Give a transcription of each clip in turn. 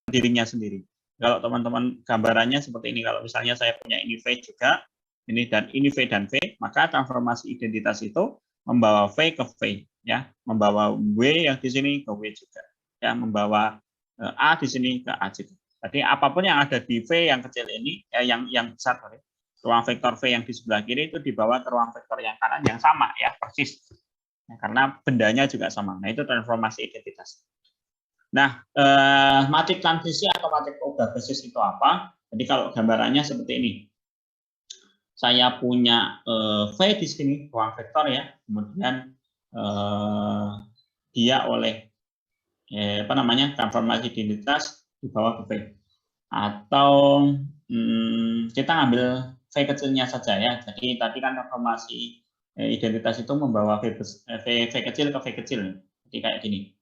dirinya sendiri. Kalau teman-teman gambarannya seperti ini, kalau misalnya saya punya ini V juga, ini V dan V, maka transformasi identitas itu membawa V ke V, ya, membawa W yang di sini ke W juga, ya, membawa A di sini ke A juga. Jadi apapun yang ada di V yang kecil ini, yang besar, ruang vektor V yang di sebelah kiri itu dibawa ke ruang vektor yang kanan yang sama, ya, persis, ya, karena bendanya juga sama. Nah, itu transformasi identitas. Nah, matrik transisi atau matrik peubah basis itu apa? Jadi kalau gambarannya seperti ini. Saya punya V di sini, ruang vektor, ya. Kemudian dia oleh transformasi identitas dibawa ke V. Atau kita ambil V kecilnya saja, ya. Jadi tadi kan transformasi identitas itu membawa V kecil ke V kecil. Jadi kayak gini.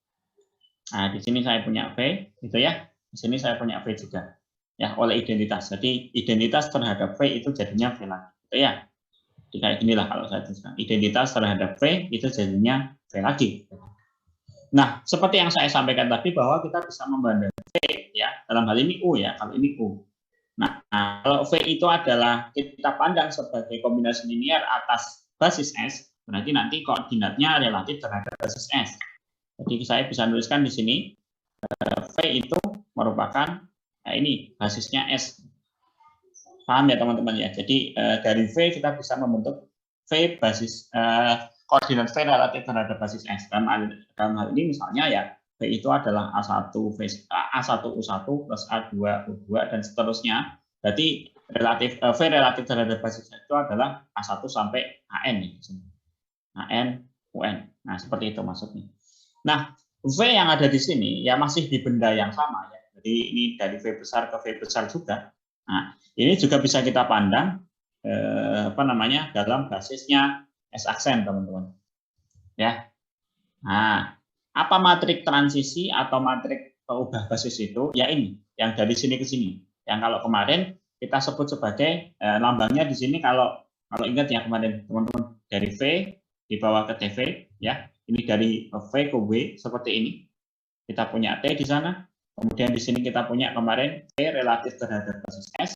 Nah, di sini saya punya V, gitu ya. Di sini saya punya V juga, ya, oleh identitas. Jadi identitas terhadap V itu jadinya V lagi, gitu ya. Jadi kayak ginilah kalau saya tuliskan. Identitas terhadap V itu jadinya V lagi. Nah, seperti yang saya sampaikan tadi bahwa kita bisa membandingkan V, ya, dalam hal ini U, ya, kalau ini U. Nah, kalau V itu adalah kita pandang sebagai kombinasi linear atas basis S, berarti nanti koordinatnya relatif terhadap basis S. Jadi saya bisa tuliskan di sini V itu merupakan ini basisnya S. Paham ya teman-teman ya? Jadi dari V kita bisa membentuk V basis koordinat V relatif terhadap basis S. Dalam hal ini misalnya ya V itu adalah A1 U1 plus A2 U2 dan seterusnya. Berarti V relatif terhadap basis S itu adalah A1 sampai AN, AN UN. Nah, seperti itu maksudnya. Nah, V yang ada di sini ya masih di benda yang sama, ya. Jadi ini dari V besar ke V besar juga. Nah, ini juga bisa kita pandang dalam basisnya S aksen, teman-teman. Ya. Nah, apa matrik transisi atau matrik peubah basis itu? Ya ini, yang dari sini ke sini. Yang kalau kemarin kita sebut sebagai lambangnya di sini kalau ingat ya kemarin teman-teman, dari V dibawa ke TV, ya. Ini dari V ke W seperti ini. Kita punya T di sana. Kemudian di sini kita punya kemarin V relatif terhadap basis S.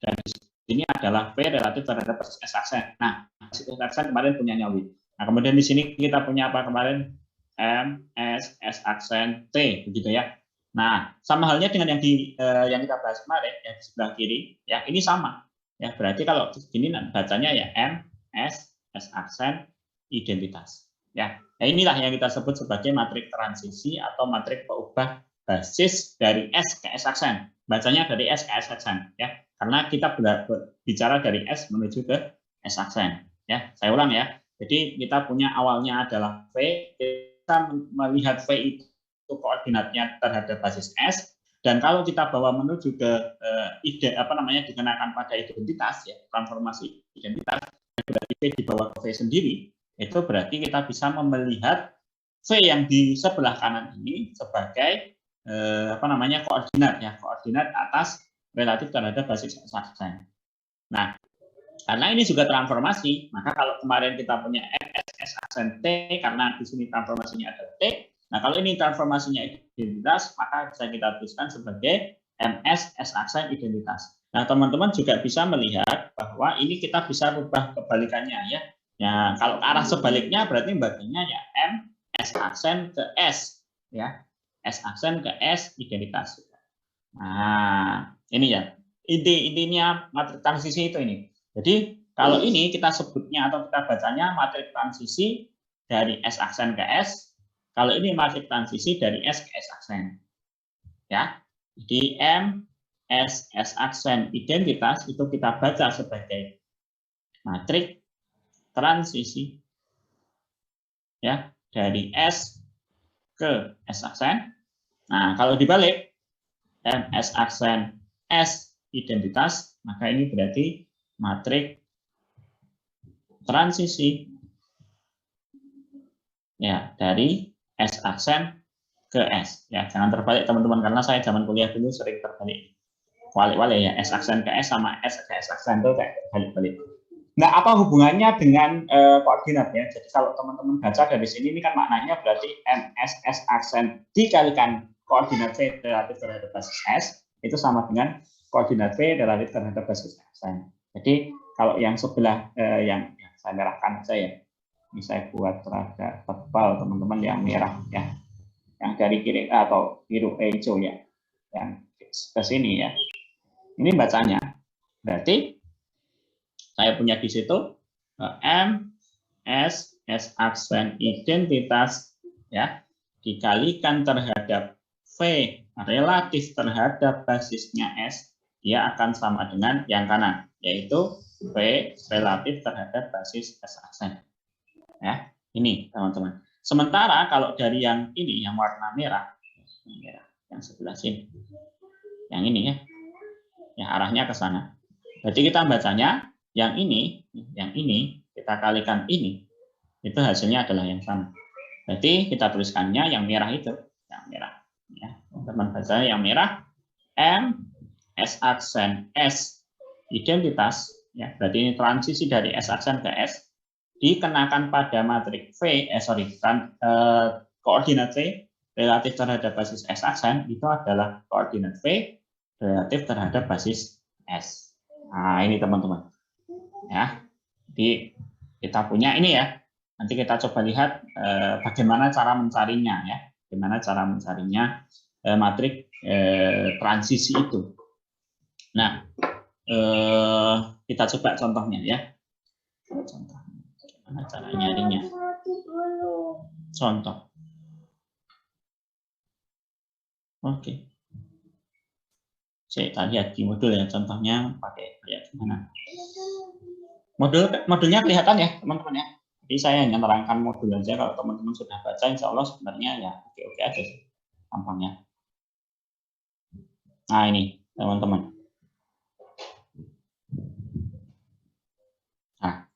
Dan di sini adalah V relatif terhadap basis S aksen. Nah, basis S aksen kemarin punyanya W. Nah, kemudian di sini kita punya apa kemarin? M, S, S aksen, T, begitu ya. Nah, sama halnya dengan yang kita bahas kemarin, yang di sebelah kiri. Ya, ini sama. Ya, berarti kalau begini bacanya ya M, S, S aksen, identitas. Ya, nah inilah yang kita sebut sebagai matrik transisi atau matrik peubah basis dari S ke S aksen. Bacanya dari S ke S aksen, ya, karena kita bicara dari S menuju ke S aksen. Ya, saya ulang ya. Jadi kita punya awalnya adalah V, kita melihat V itu koordinatnya terhadap basis S, dan kalau kita bawa menuju ke dikenakan pada identitas, ya, transformasi identitas, berarti V dibawa ke V sendiri. Itu berarti kita bisa melihat V yang di sebelah kanan ini sebagai koordinat, ya, koordinat atas relatif terhadap basis aksen. Nah, karena ini juga transformasi, maka kalau kemarin kita punya MS aksen T, karena di sini transformasinya ada T. Nah, kalau ini transformasinya identitas, maka bisa kita tuliskan sebagai MS S aksen identitas. Nah, teman-teman juga bisa melihat bahwa ini kita bisa rubah kebalikannya, ya. Ya, kalau ke arah sebaliknya berarti bagiannya ya M S aksen ke S, ya, S aksen ke S identitas. Nah, ini ya intinya matrik transisi itu ini. Jadi kalau ini kita sebutnya atau kita bacanya matrik transisi dari S aksen ke S. Kalau ini matrik transisi dari S ke S aksen. Ya, jadi M S S aksen identitas itu kita baca sebagai matrik transisi, ya, dari S ke S aksen. Nah, kalau dibalik M S aksen S identitas, maka ini berarti matrik transisi, ya, dari S aksen ke S. Ya, jangan terbalik teman-teman, karena saya zaman kuliah dulu sering terbalik. Walik-walik ya, S aksen ke S sama S ke S aksen itu kayak balik-balik. Nah, apa hubungannya dengan koordinat, ya? Jadi kalau teman-teman baca dari sini, ini kan maknanya berarti MSS aksen dikalikan koordinat V relatif terhadap basis S itu sama dengan koordinat V relatif terhadap basis aksen. Jadi kalau yang sebelah yang saya merahkan aja ya, ini saya buat rada tebal teman-teman, yang merah ya, yang dari kiri atau biru hijau ya, yang ke sini ya. Ini bacanya berarti saya punya di situ M S aksen identitas ya dikalikan terhadap V relatif terhadap basisnya S, dia akan sama dengan yang kanan, yaitu V relatif terhadap basis S aksen. Ya, ini teman-teman. Sementara kalau dari yang ini, yang warna merah, yang sebelah sini, yang ini ya arahnya ke sana. Jadi kita bacanya yang ini kita kalikan ini, itu hasilnya adalah yang sama. Berarti kita tuliskannya yang merah itu, yang merah. Ya, teman-teman baca yang merah, M S aksen S identitas, ya berarti ini transisi dari S aksen ke S dikenakan pada matriks V, koordinat V relatif terhadap basis S aksen itu adalah koordinat V relatif terhadap basis S. Nah ini teman-teman, ya. Jadi kita punya ini ya. Nanti kita coba lihat bagaimana cara mencarinya ya. Bagaimana cara mencarinya matrik transisi itu. Nah, kita coba contohnya ya. Contoh. Bagaimana cara nyarinya? Contoh. Oke. Saya lihat di modul ya, contohnya pakai kayak gimana. Modulnya kelihatan ya, teman-teman ya. Jadi saya hanya menerangkan modul aja. Kalau teman-teman sudah baca, insya Allah sebenarnya ya oke-oke aja sih tampangnya. Nah ini teman-teman. Nah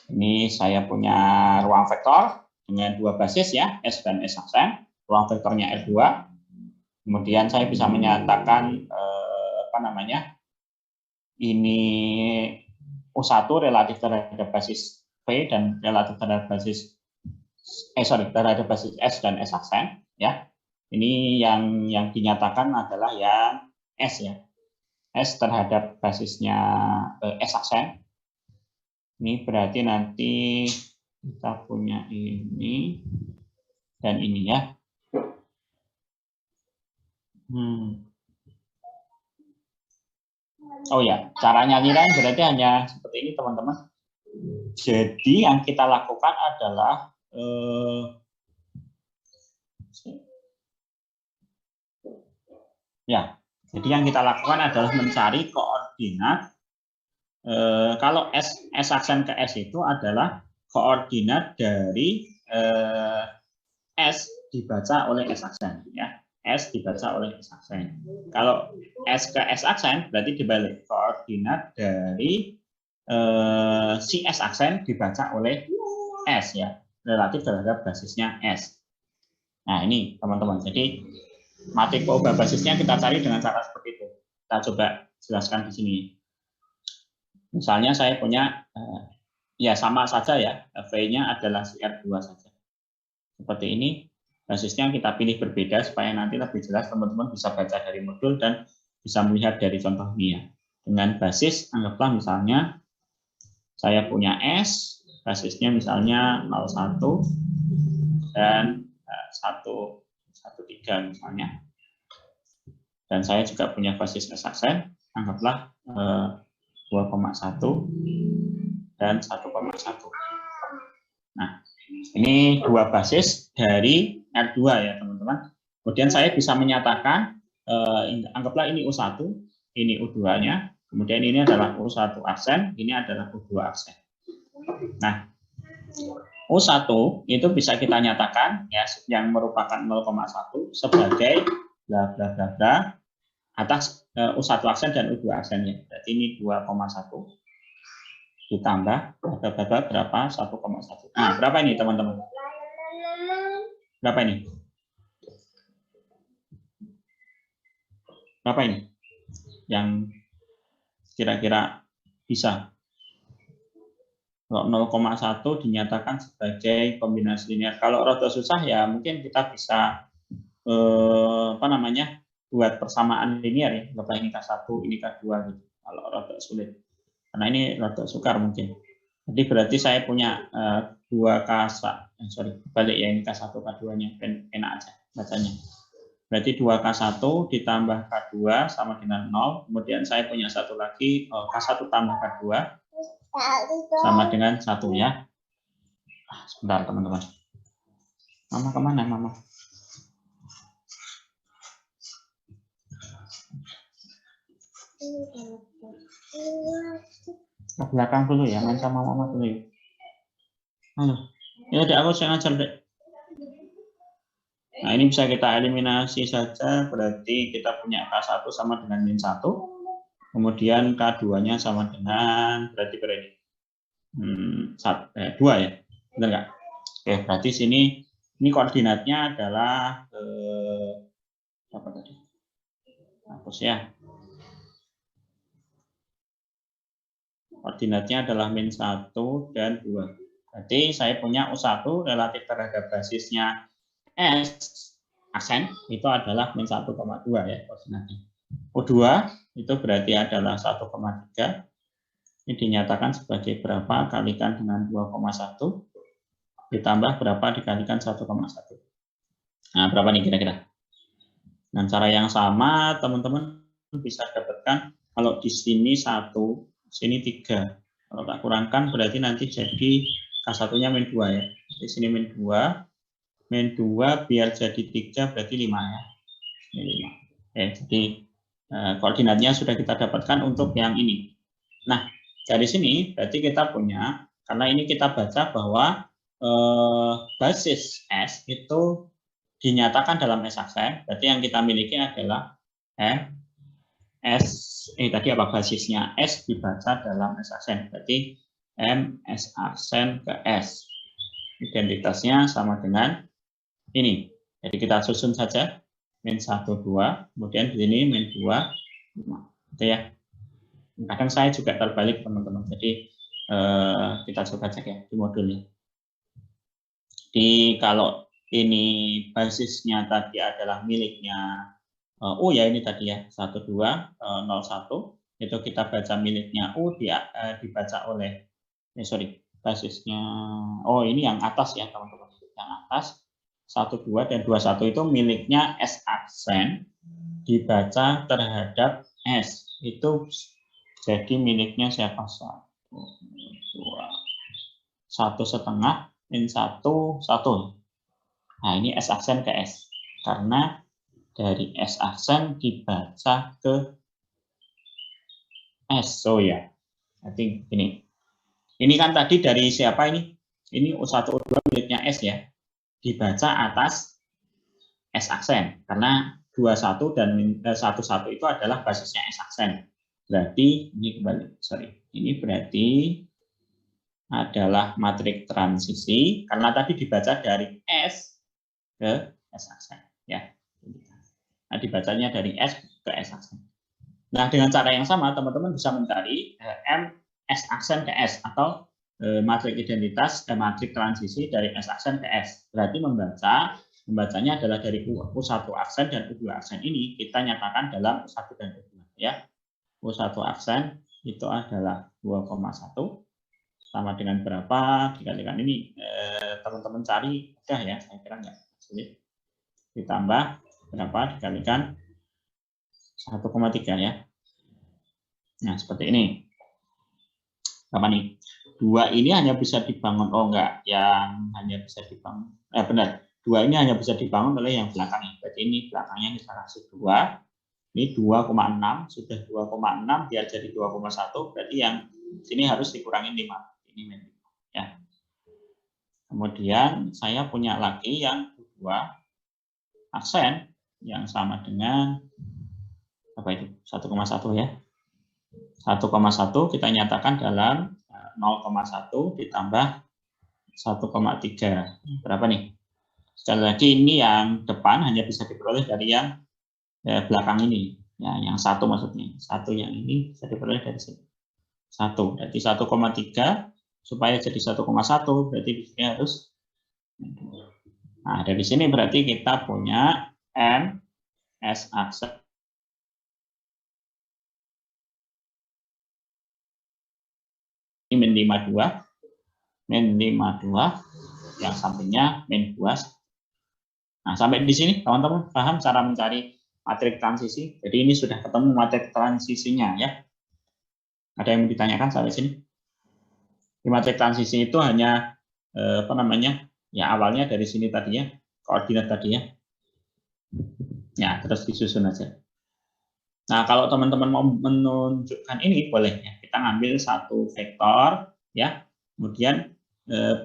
ini saya punya ruang vektor dengan dua basis ya, S dan S aksen. Ruang vektornya R2. Kemudian saya bisa menyatakan ini U1 relatif terhadap basis V dan relatif terhadap basis terhadap basis S dan S aksen ya. Ini yang dinyatakan adalah yang S ya. S terhadap basisnya S aksen. Ini berarti nanti kita punya ini dan ini ya. Oh ya, caranya nyirain berarti hanya seperti ini teman-teman. Jadi yang kita lakukan adalah jadi yang kita lakukan adalah mencari koordinat. Kalau S aksen ke S itu adalah koordinat dari S dibaca oleh S aksen ya. S dibaca oleh S aksen. Kalau S ke S aksen berarti dibalik, koordinat dari si S aksen dibaca oleh S ya, relatif terhadap basisnya S. Nah ini teman-teman, jadi matrik pengubah basisnya kita cari dengan cara seperti itu. Kita coba jelaskan di sini. Misalnya saya punya ya sama saja ya, V-nya adalah si R2 saja. Seperti ini. Basisnya kita pilih berbeda supaya nanti lebih jelas teman-teman bisa baca dari modul dan bisa melihat dari contoh ini ya. Dengan basis, anggaplah misalnya saya punya S, basisnya misalnya 01 dan 113 misalnya. Dan saya juga punya basis S aksen, anggaplah 2,1 dan 1,1. Nah, ini dua basis dari R2 ya teman-teman. Kemudian saya bisa menyatakan, anggaplah ini U1, ini U2-nya, kemudian ini adalah U1 aksen, ini adalah U2 aksen. Nah, U1 itu bisa kita nyatakan ya yang merupakan 0,1 sebagai bla bla bla bla atas U1 aksen dan U2 aksennya. Berarti ini 2,1 ditambah berapa? 1,1. Nah, berapa ini teman-teman? Berapa ini? Berapa ini? Yang kira-kira bisa? Kalau 0,1 dinyatakan sebagai kombinasi linear. Kalau rada susah ya mungkin kita bisa apa namanya, buat persamaan linear ya, bapak ini K1, ini K2 gitu. Kalau rada sulit, karena ini rada sukar mungkin. Jadi berarti saya punya 2K, sorry, balik ya, ini K1 K2-nya, enak aja bacanya. Berarti 2K1 ditambah K2 sama dengan 0, kemudian saya punya satu lagi K1 tambah K2 sama dengan 1 ya. Sebentar teman-teman. Mama kemana Mama? Ke belakang dulu ya, main sama Mama dulu ya. Halo. Ya udah, aku saya ngajar deh. Nah, ini bisa kita eliminasi saja, berarti kita punya K1 sama dengan min 1, kemudian K2-nya sama dengan, berarti ini 2 ya, benar nggak? Oke, berarti sini, ini koordinatnya adalah, apa tadi? Hapus ya. Koordinatnya adalah min 1 dan 2. Berarti saya punya U1 relatif terhadap basisnya S aksen itu adalah min 1,2 ya koordinatnya. U2 itu berarti adalah 1,3. Ini dinyatakan sebagai berapa kalikan dengan 2,1 ditambah berapa dikalikan 1,1. Nah, berapa nih kira-kira? Dengan cara yang sama teman-teman bisa dapatkan kalau di sini 1, sini 3. Kalau tak kurangkan berarti nanti jadi K1-nya min 2 ya. Di sini min 2. Min 2 biar jadi 3 berarti 5 ya. Ini 5. Oke, jadi koordinatnya sudah kita dapatkan untuk yang ini. Nah, dari sini berarti kita punya, karena ini kita baca bahwa basis S itu dinyatakan dalam S aksen, berarti yang kita miliki adalah tadi apa basisnya S dibaca dalam S aksen, berarti M S aksen ke S. Identitasnya sama dengan ini. Jadi kita susun saja min 1 2, kemudian di sini min 2 5. Gitu ya. Kadang saya juga terbalik teman-teman. Jadi kita coba cek ya di modulnya. Jadi kalau ini basisnya tadi adalah miliknya U ya, ini tadi ya 1201 itu kita baca miliknya U, dibaca oleh basisnya, ini yang atas ya teman-teman, yang atas 1, 2 dan 21 itu miliknya S aksen dibaca terhadap S, itu jadi miliknya siapa? 1, 1,5 min 1, 1. Nah, ini S aksen ke S, karena dari S aksen dibaca ke S. So ya, I think ini. Ini kan tadi dari siapa ini? Ini U1, U2 miliknya S ya. Dibaca atas S aksen, karena 21 dan 11 itu adalah basisnya S aksen. Berarti ini kembali, ini berarti adalah matrik transisi karena tadi dibaca dari S ke S aksen ya. Nah, dibacanya dari S ke S aksen. Nah, dengan cara yang sama teman-teman bisa mencari M S aksen ke S atau matrik identitas matrik transisi dari S aksen ke S. Berarti membacanya adalah dari U1 aksen dan U2 aksen ini kita nyatakan dalam U1 dan U2 ya. U1 aksen itu adalah 2,1 sama dengan berapa dikalikan ini, teman-teman cari mudah ya, saya kira nggak sulit. Ditambah berapa dikalikan 1,3 ya. Nah, seperti ini. Apa nih? 2 ini hanya bisa dibangun, enggak, yang hanya bisa dibangun, benar, 2 ini hanya bisa dibangun oleh yang belakangnya. Berarti ini belakangnya kita kasih 2, ini 2,6, sudah 2,6 biar jadi 2,1, berarti yang sini harus dikurangin 5. Ini ya. Kemudian saya punya lagi yang kedua aksen yang sama dengan apa itu 1,1 ya. 1,1 kita nyatakan dalam 0,1 ditambah 1,3. Berapa nih? Sekali lagi ini yang depan hanya bisa diperoleh dari yang belakang ini. Ya, yang 1 maksudnya. 1 yang ini bisa diperoleh dari sini. 1. Berarti 1,3 supaya jadi 1,1 berarti di sini harus. Nah, dari sini berarti kita punya M S aksen min 52, min 52, yang sampingnya min 2. Nah, sampai di sini teman-teman paham cara mencari matrik transisi? Jadi ini sudah ketemu matrik transisinya ya. Ada yang mau ditanyakan sampai sini? Di matrik transisi itu hanya apa namanya? Ya awalnya dari sini tadi ya, koordinat tadi ya. Ya, terus disusun aja. Nah, kalau teman-teman mau menunjukkan ini boleh ya. Kita ngambil satu vektor ya. Kemudian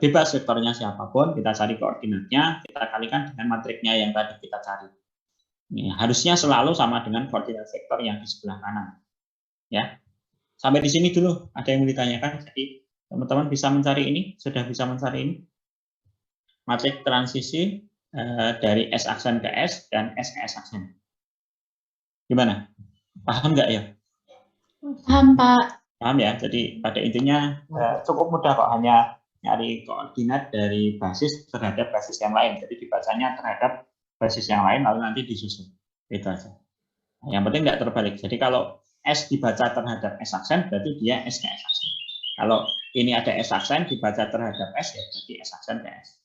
bebas vektornya siapapun, kita cari koordinatnya, kita kalikan dengan matriknya yang tadi kita cari. Ini harusnya selalu sama dengan koordinat vektor yang di sebelah kanan. Ya. Sampai di sini dulu. Ada yang mau ditanyakan? Jadi teman-teman bisa mencari ini, sudah bisa mencari ini. Matrik transisi dari S aksen ke S dan S ke S aksen. Gimana? Paham nggak ya? Paham, Pak. Paham ya? Jadi pada intinya cukup mudah kok, hanya nyari koordinat dari basis terhadap basis yang lain. Jadi dibacanya terhadap basis yang lain lalu nanti disusun. Itu aja. Yang penting nggak terbalik. Jadi kalau S dibaca terhadap S aksen berarti dia S ke S aksen. Kalau ini ada S aksen dibaca terhadap S ya berarti S aksen ke S.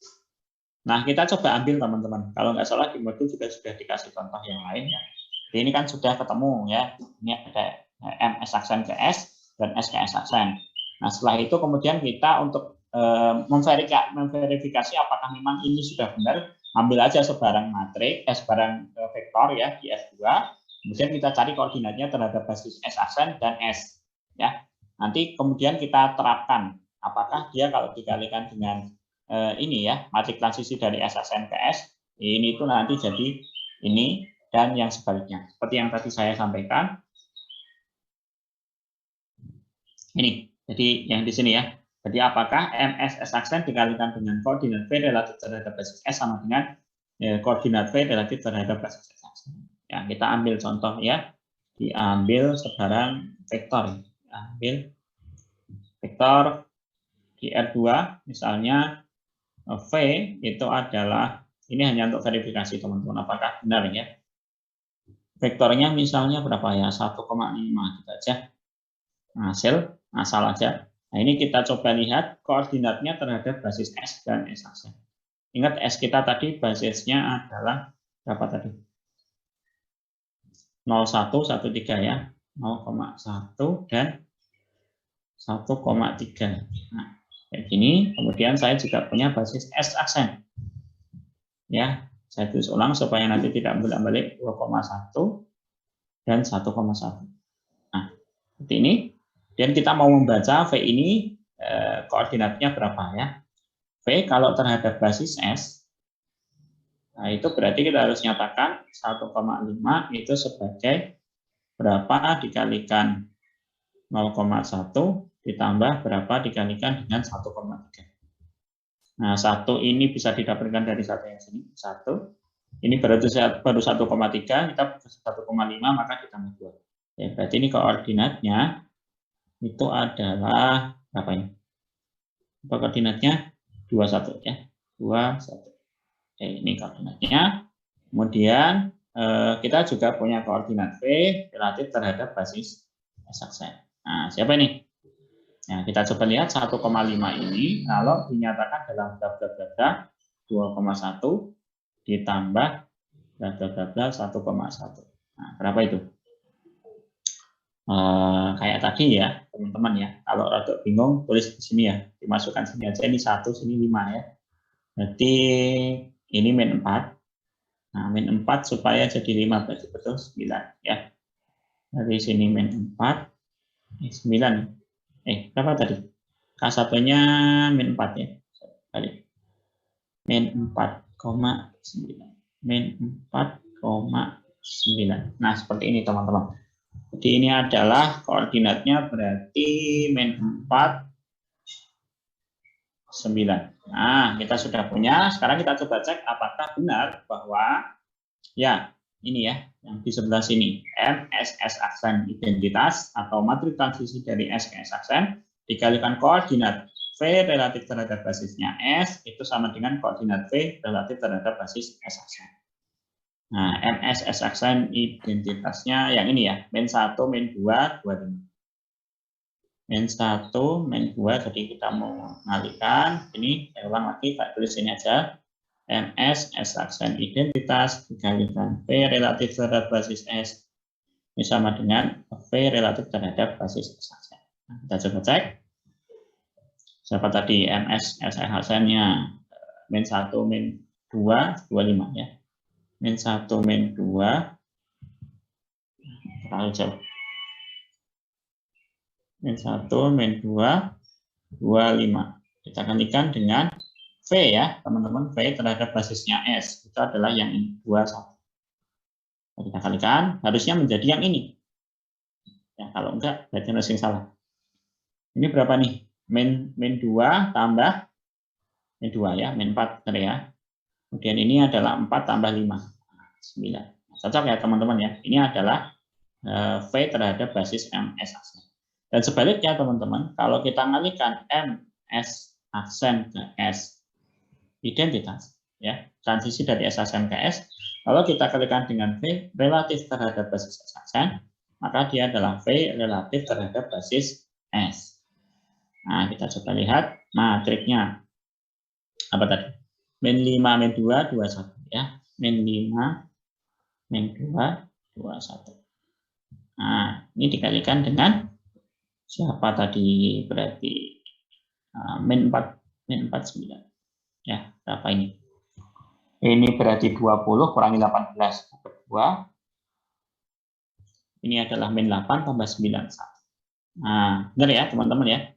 Nah, kita coba ambil teman-teman. Kalau nggak salah di modul juga sudah dikasih contoh yang lain ya. Jadi ini kan sudah ketemu ya. Ini ada MS aksen ke S dan S ke S aksen. Nah, setelah itu kemudian kita untuk memverifikasi apakah memang ini sudah benar, ambil aja sebarang matrik, sebarang vektor ya di S2. Kemudian kita cari koordinatnya terhadap basis S aksen dan S ya. Nanti kemudian kita terapkan apakah dia kalau dikalikan dengan ini ya, matrik transisi dari S aksen ke S, ini itu nanti jadi ini dan yang sebaliknya. Seperti yang tadi saya sampaikan. Ini, jadi yang di sini ya. Jadi apakah MS S aksen dikalikan dengan koordinat V relatif terhadap basis S sama dengan koordinat V relatif terhadap basis S aksen. Ya, kita ambil contoh ya. Diambil sebarang vektor. Ambil vektor di R2 misalnya V itu adalah, ini hanya untuk verifikasi teman-teman apakah benar ya. Vektornya misalnya berapa ya, 1,5 gitu aja. Asal aja. Nah, ini kita coba lihat koordinatnya terhadap basis S dan S aksen. Ingat S kita tadi basisnya adalah berapa tadi? 0,113 ya. 0,1 dan 1,3. Nah, kayak gini. Kemudian saya juga punya basis S aksen. Ya, saya tulis ulang supaya nanti tidak bolak-balik 2,1 dan 1,1. Nah, seperti ini. Dan kita mau membaca V ini koordinatnya berapa ya? V kalau terhadap basis S, nah itu berarti kita harus nyatakan 1,5 itu sebagai berapa dikalikan 0,1 ditambah berapa dikalikan dengan 1,3. Nah, 1 ini bisa didapatkan dari satu yang sini, 1. Ini baru 1,3, kita 1,5 maka ditambah 2. Ya, berarti ini koordinatnya itu adalah berapa ini? Koordinatnya 21 ya. 21. Oke, ini koordinatnya. Kemudian kita juga punya koordinat V relatif terhadap basis S aksen. Nah, siapa ini? Nah, kita coba lihat 1,5 ini kalau dinyatakan dalam bla bla bla bla 2,1 ditambah bla bla bla bla 1,1. Nah, berapa itu? Kayak tadi ya teman-teman ya, kalau rada bingung tulis di sini ya, dimasukkan sini aja, ini 1 sini 5 ya, berarti ini min 4. Nah, min 4 supaya jadi 5 berarti betul 9 ya, dari sini min 4 9 berapa tadi, K1 nya min 4 ya, balik min 4,9 min 4,9. Nah, seperti ini teman-teman. Jadi ini adalah koordinatnya berarti min 4, 9. Nah, kita sudah punya. Sekarang kita coba cek apakah benar bahwa ya ini ya yang di sebelah sini MSS aksen identitas atau matrik transisi dari S ke S aksen dikalikan koordinat V relatif terhadap basisnya S itu sama dengan koordinat V relatif terhadap basis S aksen. Nah, MS S aksen identitasnya yang ini ya, min 1, min 2, 25. Min 1, min 2, jadi kita mau mengalihkan. Ini saya ulang lagi, tak tulis ini aja. MS S aksen identitas dikalikan V relatif terhadap basis S. Ini sama dengan V relatif terhadap basis S aksen. Nah, kita coba cek. Siapa tadi MS S aksennya min 1, min 2, 25 ya. Min 1, min 2, terlalu jauh. Min 1, min 2, 25. Kita kalikan dengan V ya, teman-teman. V terhadap basisnya S. Itu adalah yang ini, 21. Kita kalikan, harusnya menjadi yang ini. Ya, kalau enggak, berarti ada yang salah. Ini berapa nih? Min 2 tambah min 2 ya, min 4 ya. Kemudian ini adalah 4 tambah 5. 9. Cocok ya teman-teman ya. Ini adalah V terhadap basis MS aksen. Dan sebaliknya teman-teman, kalau kita ngalihkan MS aksen ke S identitas, ya transisi dari S aksen ke S, kalau kita kalikan dengan V relatif terhadap basis S aksen, maka dia adalah V relatif terhadap basis S. Nah, kita coba lihat matriknya. Apa tadi? Min 5, min 2, 21 ya. Min 5, min 2, 21. Nah, ini dikalikan dengan siapa tadi? Berarti min 4, min 4, 9. Ya, berapa ini? Ini berarti 20 kurangi 18 2. Ini adalah min 8 tambah 9. Nah, benar ya teman-teman ya.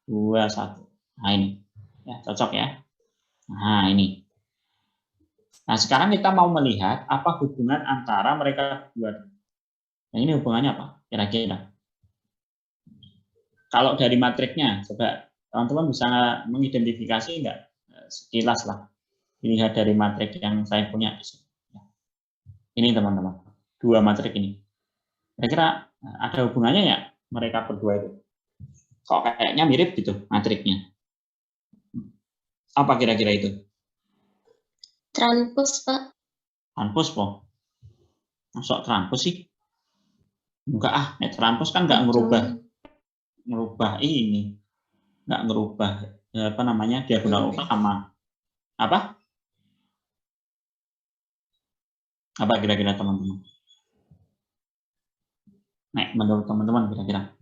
21. Nah, ini. Ya, cocok ya. Nah, ini. Nah, sekarang kita mau melihat apa hubungan antara mereka berdua. Nah, ini hubungannya apa? Kira-kira. Kalau dari matriknya, coba teman-teman bisa mengidentifikasi enggak? Sekilas lah. Dilihat dari matrik yang saya punya di sini. Ini teman-teman. Dua matrik ini. Kira-kira ada hubungannya ya mereka berdua itu? Kok kayaknya mirip gitu matriknya? Apa kira-kira itu? Transpose, Pak. Transpose, po. Masuk transpose sih? Enggak ah, transpose kan enggak ngerubah ini. Enggak ngerubah apa namanya? Diagonal utama. Apa? Apa kira-kira teman-teman? Nah, menurut teman-teman kira-kira?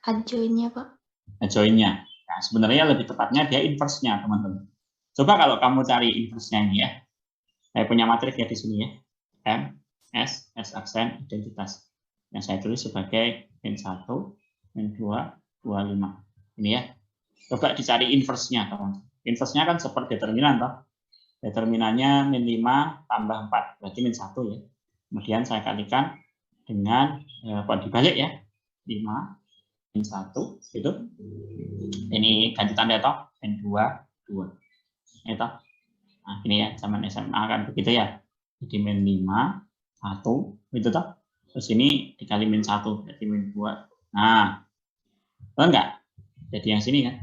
Adjoinnya, Pak. Adjoinnya. Nah, sebenarnya lebih tepatnya dia inverse-nya, teman-teman. Coba kalau kamu cari inverse-nya ini ya. Saya punya matrik ya di sini ya. M, S, S aksen, identitas. Yang saya tulis sebagai min 1, min 2, 25. Ini ya. Coba dicari inverse-nya, teman-teman. Inverse-nya kan seperti determinan, toh. Determinannya min 5 tambah 4, berarti min 1 ya. Kemudian saya kalikan dengan dibalik ya. 5 min 1 gitu. Ini ganti tanda toh, min 2, 2. Itu. Nah, ini ya, zaman SMA kan begitu ya. Jadi min 5, 1, itu toh. Terus ini dikali min 1, berarti min 2. Nah, benar enggak? Jadi yang sini kan.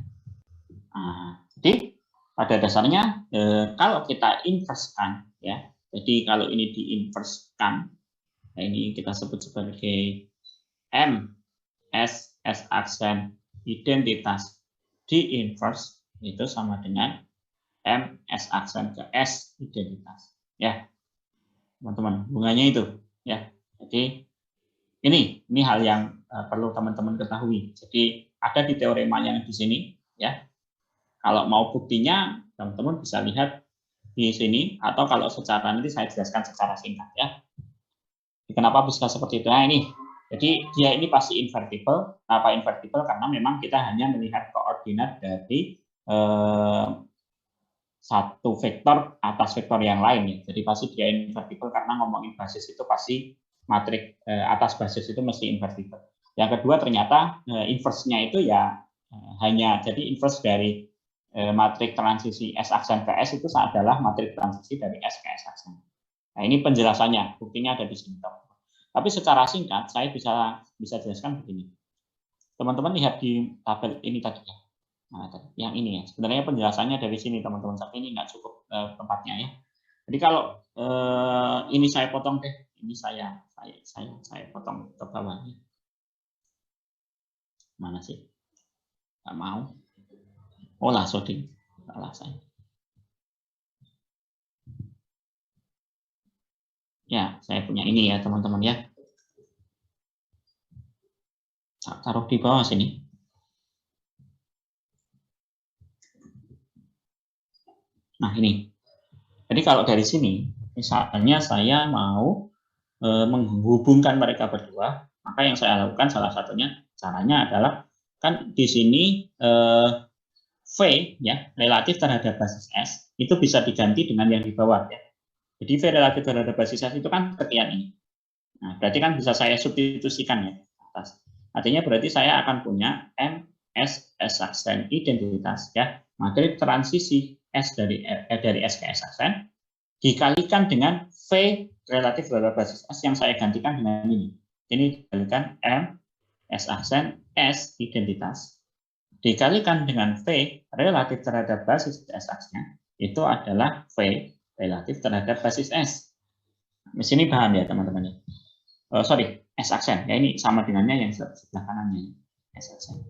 Nah, jadi pada dasarnya kalau kita inversekan ya. Jadi kalau ini diinversekan, nah ini kita sebut sebagai M S S aksen identitas di inverse itu sama dengan M S aksen ke S identitas ya teman-teman, hubungannya itu ya. Jadi ini hal yang perlu teman-teman ketahui. Jadi ada di teoremanya di sini ya. Kalau mau buktinya teman-teman bisa lihat di sini, atau kalau secara nanti saya jelaskan secara singkat ya. Kenapa bisa seperti itu? Nah ini, jadi dia ini pasti invertible. Kenapa invertible? Karena memang kita hanya melihat koordinat dari satu vektor atas vektor yang lain ya. Jadi pasti dia invertible karena ngomongin basis itu pasti matrik atas basis itu mesti invertible. Yang kedua ternyata inverse-nya itu ya hanya jadi inverse dari matrik transisi S aksen ke S itu adalah matrik transisi dari S ke S aksen. Nah ini penjelasannya, buktinya ada di sini. Tapi secara singkat saya bisa jelaskan begini. Teman-teman lihat di tabel ini tadi ya. Nah, yang ini ya. Sebenarnya penjelasannya dari sini teman-teman, tapi ini nggak cukup tempatnya ya. Jadi kalau ini saya potong deh, ini saya potong ke bawahnya. Mana sih? Nggak mau. Oh lah, sorry. Salah saya. Ya, saya punya ini ya teman-teman ya. Taruh di bawah sini. Nah ini. Jadi kalau dari sini, misalnya saya mau menghubungkan mereka berdua, maka yang saya lakukan salah satunya caranya adalah kan di sini V ya relatif terhadap basis S itu bisa diganti dengan yang di bawah ya. Jadi V relatif terhadap basis S itu kan sekian ini. Nah, berarti kan bisa saya substitusikan ya atas. Artinya berarti saya akan punya M S aksen identitas ya matrik transisi S dari S ke S aksen dikalikan dengan V relatif terhadap basis S yang saya gantikan dengan ini. Ini dikalikan M S aksen S identitas dikalikan dengan V relatif terhadap basis S aksen itu adalah V relatif terhadap basis S. Di sini paham ya teman-teman? Sorry, S aksen. Ya ini sama dengannya yang sebelah kanannya. S aksen.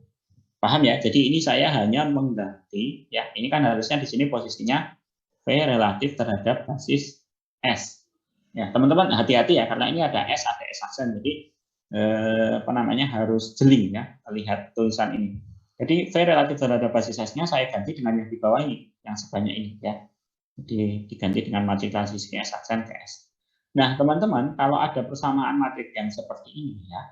Paham ya? Jadi ini saya hanya mengganti ya. Ini kan harusnya di sini posisinya V relatif terhadap basis S. Ya, teman-teman hati-hati ya karena ini ada S aksen. Jadi apa namanya harus jeli ya lihat tulisan ini. Jadi V relatif terhadap basis S-nya saya ganti dengan yang di bawah ini, yang sebanyak ini ya. Jadi diganti dengan matrik transisi S aksen ke S. Nah, teman-teman, kalau ada persamaan matrik yang seperti ini ya,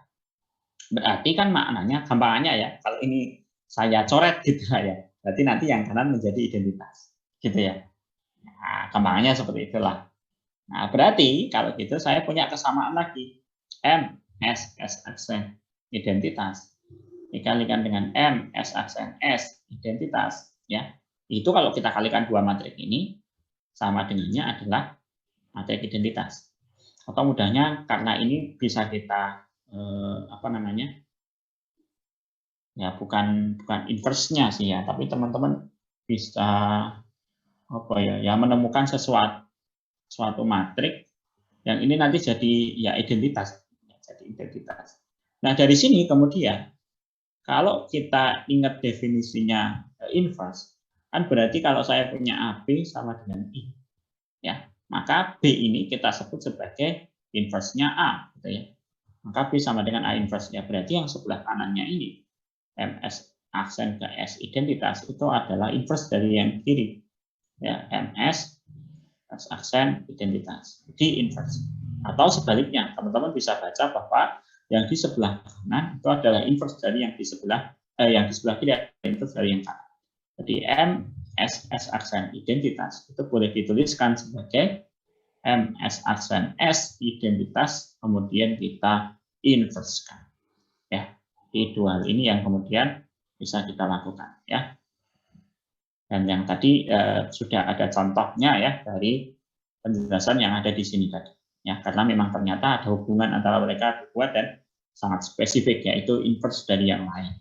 berarti kan maknanya gampangannya ya, kalau ini saya coret gitu ya, berarti nanti yang kanan menjadi identitas. Gitu ya. Nah, gampangannya seperti itulah. Nah, berarti kalau gitu saya punya kesamaan lagi. M, S aksen identitas dikalikan dengan M S aksen S identitas ya. Itu kalau kita kalikan dua matrik ini sama dengannya adalah matrik identitas. Atau mudahnya karena ini bisa kita apa namanya? Ya bukan inverse-nya sih ya, tapi teman-teman bisa apa ya menemukan suatu matrik yang ini nanti jadi ya identitas. Jadi identitas. Nah, dari sini kemudian kalau kita ingat definisinya inverse, kan berarti kalau saya punya AB sama dengan I, ya, maka B ini kita sebut sebagai inverse-nya A, gitu ya. Maka B sama dengan A inverse, ya berarti yang sebelah kanannya ini, MS aksen ke S identitas, itu adalah inverse dari yang kiri, ya, MS S aksen identitas, di inverse. Atau sebaliknya, teman-teman bisa baca bahwa yang di sebelah kanan itu adalah inverse dari yang di sebelah kiri, inverse dari yang kanan. Jadi M S aksen identitas itu boleh dituliskan sebagai M S aksen S identitas kemudian kita inversekan. Ya, di dua hal ini yang kemudian bisa kita lakukan ya. Dan yang tadi sudah ada contohnya ya dari penjelasan yang ada di sini tadi. Ya, karena memang ternyata ada hubungan antara mereka berdua dan sangat spesifik yaitu inverse dari yang lain.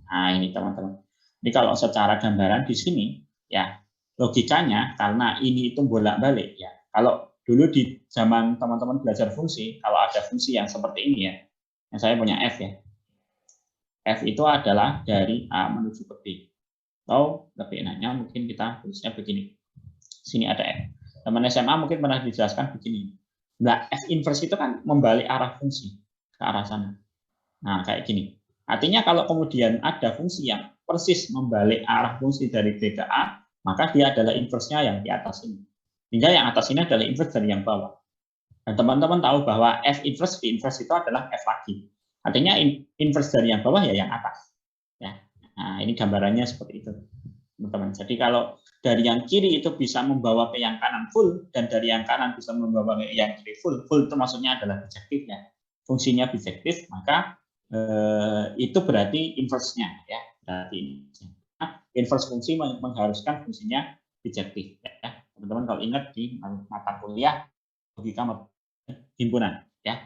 Nah, ini teman-teman. Jadi kalau secara gambaran di sini ya logikanya karena ini itu bolak-balik ya. Kalau dulu di zaman teman-teman belajar fungsi, kalau ada fungsi yang seperti ini ya. Yang saya punya F ya. F itu adalah dari A menuju ke B. Atau lebih enaknya mungkin kita tulisnya begini. Sini ada F. Teman SMA mungkin pernah dijelaskan begini. Nah, F inverse itu kan membalik arah fungsi ke arah sana. Nah, kayak gini. Artinya kalau kemudian ada fungsi yang persis membalik arah fungsi dari B ke A, maka dia adalah inverse-nya yang di atas ini. Hingga yang atas ini adalah inverse dari yang bawah. Dan teman-teman tahu bahwa F inverse, V inverse itu adalah F lagi. Artinya inverse dari yang bawah ya yang atas. Ya. Nah, ini gambarannya seperti itu, teman-teman. Jadi kalau dari yang kiri itu bisa membawa ke yang kanan full, dan dari yang kanan bisa membawa ke yang kiri full. Full itu maksudnya adalah bijektif ya. Fungsinya bijektif, maka itu berarti inverse-nya ya. Berarti inverse fungsi mengharuskan fungsinya bijektif ya. Teman-teman kalau ingat di mata kuliah logika himpunan ya.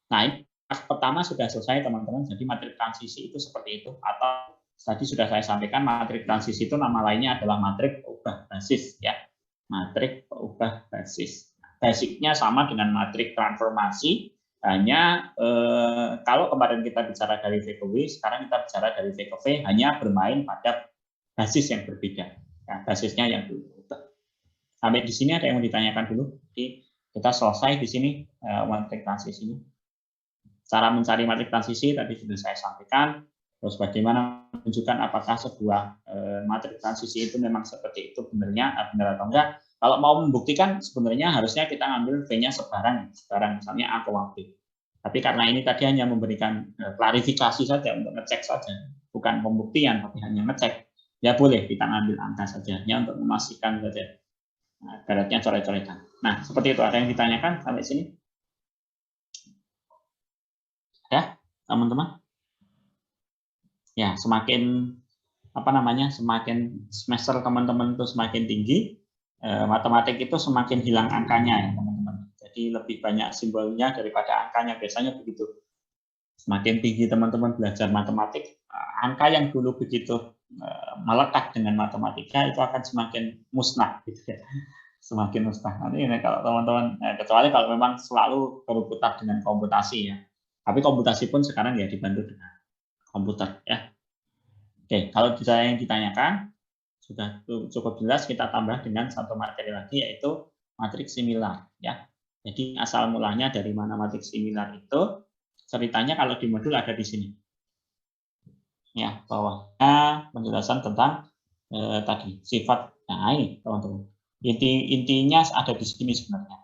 Nah, ini pertama sudah selesai teman-teman. Jadi matrik transisi itu seperti itu, atau tadi sudah saya sampaikan matrik transisi itu nama lainnya adalah matrik ubah basis ya. matrik peubah basis. Basicnya sama dengan matrik transformasi, hanya kalau kemarin kita bicara dari V ke W, sekarang kita bicara dari V ke V, hanya bermain pada basis yang berbeda. Ya, basisnya yang berubah. Sampai di sini ada yang mau ditanyakan dulu? Jadi kita selesai di sini matrik transisi. Cara mencari matrik transisi tadi sudah saya sampaikan. Terus bagaimana menunjukkan apakah sebuah matrik transisi itu memang seperti itu benar atau enggak. Kalau mau membuktikan sebenarnya harusnya kita ngambil V-nya sebarang misalnya A, B. Tapi karena ini tadi hanya memberikan klarifikasi saja untuk ngecek saja, bukan pembuktian tapi hanya ngecek. Ya boleh kita ngambil angka saja, ya untuk memastikan saja. Nah, ibaratnya coret-coretan. Nah, seperti itu. Ada yang ditanyakan sampai sini? Ya, teman-teman? Ya, semakin semakin semester teman-teman itu semakin tinggi, matematik itu semakin hilang angkanya ya teman-teman. Jadi lebih banyak simbolnya daripada angkanya, biasanya begitu. Semakin tinggi teman-teman belajar matematik, angka yang dulu begitu melekat dengan matematika itu akan semakin musnah gitu ya. Semakin musnah. Nanti ini kalau teman-teman, kecuali kalau memang selalu berputar dengan komputasi ya. Tapi komputasi pun sekarang ya dibantu dengan komputer ya. Oke, kalau yang ditanyakan sudah cukup jelas, kita tambah dengan satu materi lagi yaitu matriks similar ya. Jadi asal mulanya dari mana matriks similar itu ceritanya kalau di modul ada di sini. Ya, bawahnya penjelasan tentang tadi sifat. Nah, ini teman-teman. Intinya ada di sini sebenarnya.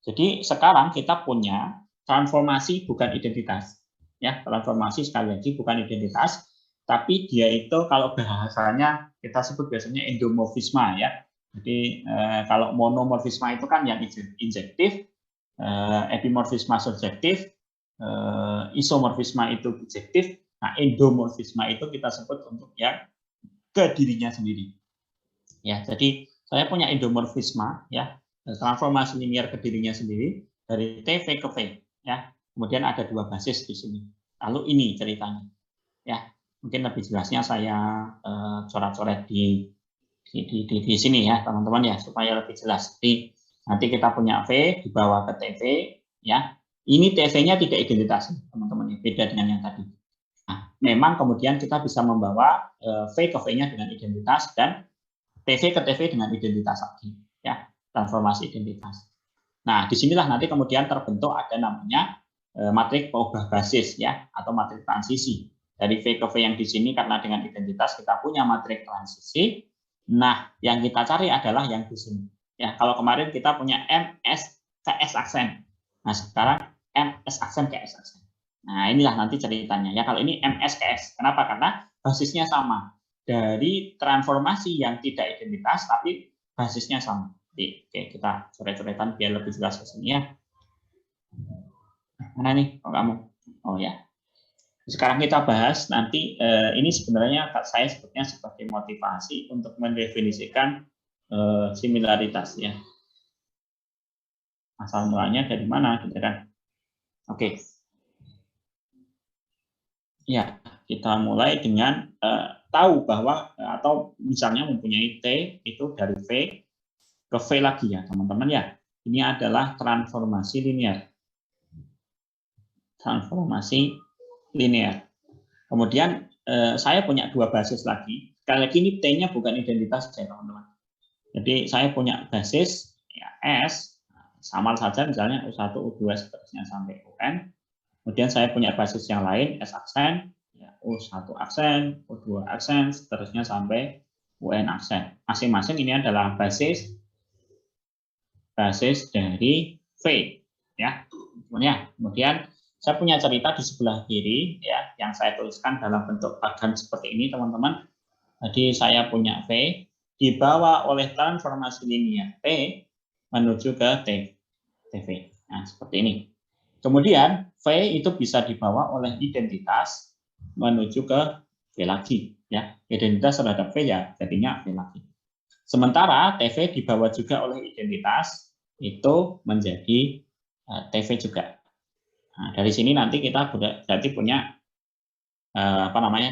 Jadi sekarang kita punya transformasi bukan identitas. Ya, transformasi sekali lagi bukan identitas, tapi dia itu kalau bahasanya kita sebut biasanya endomorfisme ya. Jadi kalau monomorfisme itu kan yang injektif, epimorfisme subjektif, isomorfisme itu bijektif. Nah, endomorfisme itu kita sebut untuk yang ke dirinya sendiri. Ya, jadi saya punya endomorfisme ya, transformasi linear ke dirinya sendiri dari TV ke V ya. Kemudian ada dua basis di sini. Lalu ini ceritanya. Ya, mungkin lebih jelasnya saya coret-coret di sini ya, teman-teman ya, supaya lebih jelas. Jadi nanti kita punya V dibawa ke TV ya. Ini TV-nya tidak identitas, teman-teman, beda dengan yang tadi. Nah, memang kemudian kita bisa membawa V ke V-nya dengan identitas dan TV ke TV dengan identitas lagi, ya, transformasi identitas. Nah, disinilah nanti kemudian terbentuk ada namanya matrik peubah basis, ya, atau matrik transisi. Dari V ke V yang di sini karena dengan identitas kita punya matrik transisi. Nah, yang kita cari adalah yang di sini. Ya, kalau kemarin kita punya MS ke S aksen. Nah, sekarang MS aksen ke S aksen. Nah, inilah nanti ceritanya ya. Kalau ini MS ke S. Kenapa? Karena basisnya sama. Dari transformasi yang tidak identitas tapi basisnya sama. Jadi, oke, kita coret-coretan biar lebih jelas ke sini ya. Mana nih? Oh, kamu. Oh ya. Sekarang kita bahas nanti ini sebenarnya saya sebutnya sebagai motivasi untuk mendefinisikan similaritas ya. Asal mulanya dari mana gitu kan. Oke. Ya, kita mulai dengan tahu bahwa atau misalnya mempunyai T itu dari V ke V lagi ya, teman-teman ya. Ini adalah transformasi linear. Transformasi linear. Kemudian saya punya dua basis lagi. Sekali lagi ini T-nya bukan identitas ya, teman-teman. Jadi saya punya basis ya, S, sama saja misalnya U1, U2 seterusnya sampai UN. Kemudian saya punya basis yang lain, S aksen, ya, U1 aksen, U2 aksen, seterusnya sampai UN aksen. Masing-masing ini adalah basis dari V. Ya. Kemudian saya punya cerita di sebelah kiri, ya, yang saya tuliskan dalam bentuk bagan seperti ini, teman-teman. Jadi saya punya V, dibawa oleh transformasi linear T menuju ke TV. Nah, seperti ini. Kemudian V itu bisa dibawa oleh identitas menuju ke V lagi, ya. Identitas terhadap V ya jadinya V lagi. Sementara TV dibawa juga oleh identitas itu menjadi TV juga. Nah, dari sini nanti kita berarti punya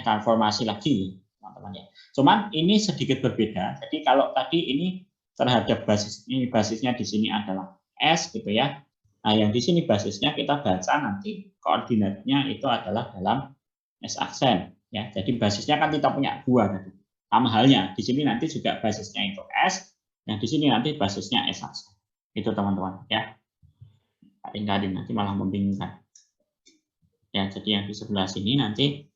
transformasi lagi, teman-teman ya. Cuman ini sedikit berbeda. Jadi kalau tadi ini terhadap basis ini, basisnya di sini adalah S gitu ya. Nah, yang di sini basisnya kita baca nanti koordinatnya itu adalah dalam S aksen ya. Jadi basisnya kan kita punya dua tadi. Sama halnya di sini nanti juga basisnya itu S, yang di sini nanti basisnya S aksen. Itu teman-teman ya. Tinggalin nanti malah membingungkan. Ya, jadi yang di sebelah sini nanti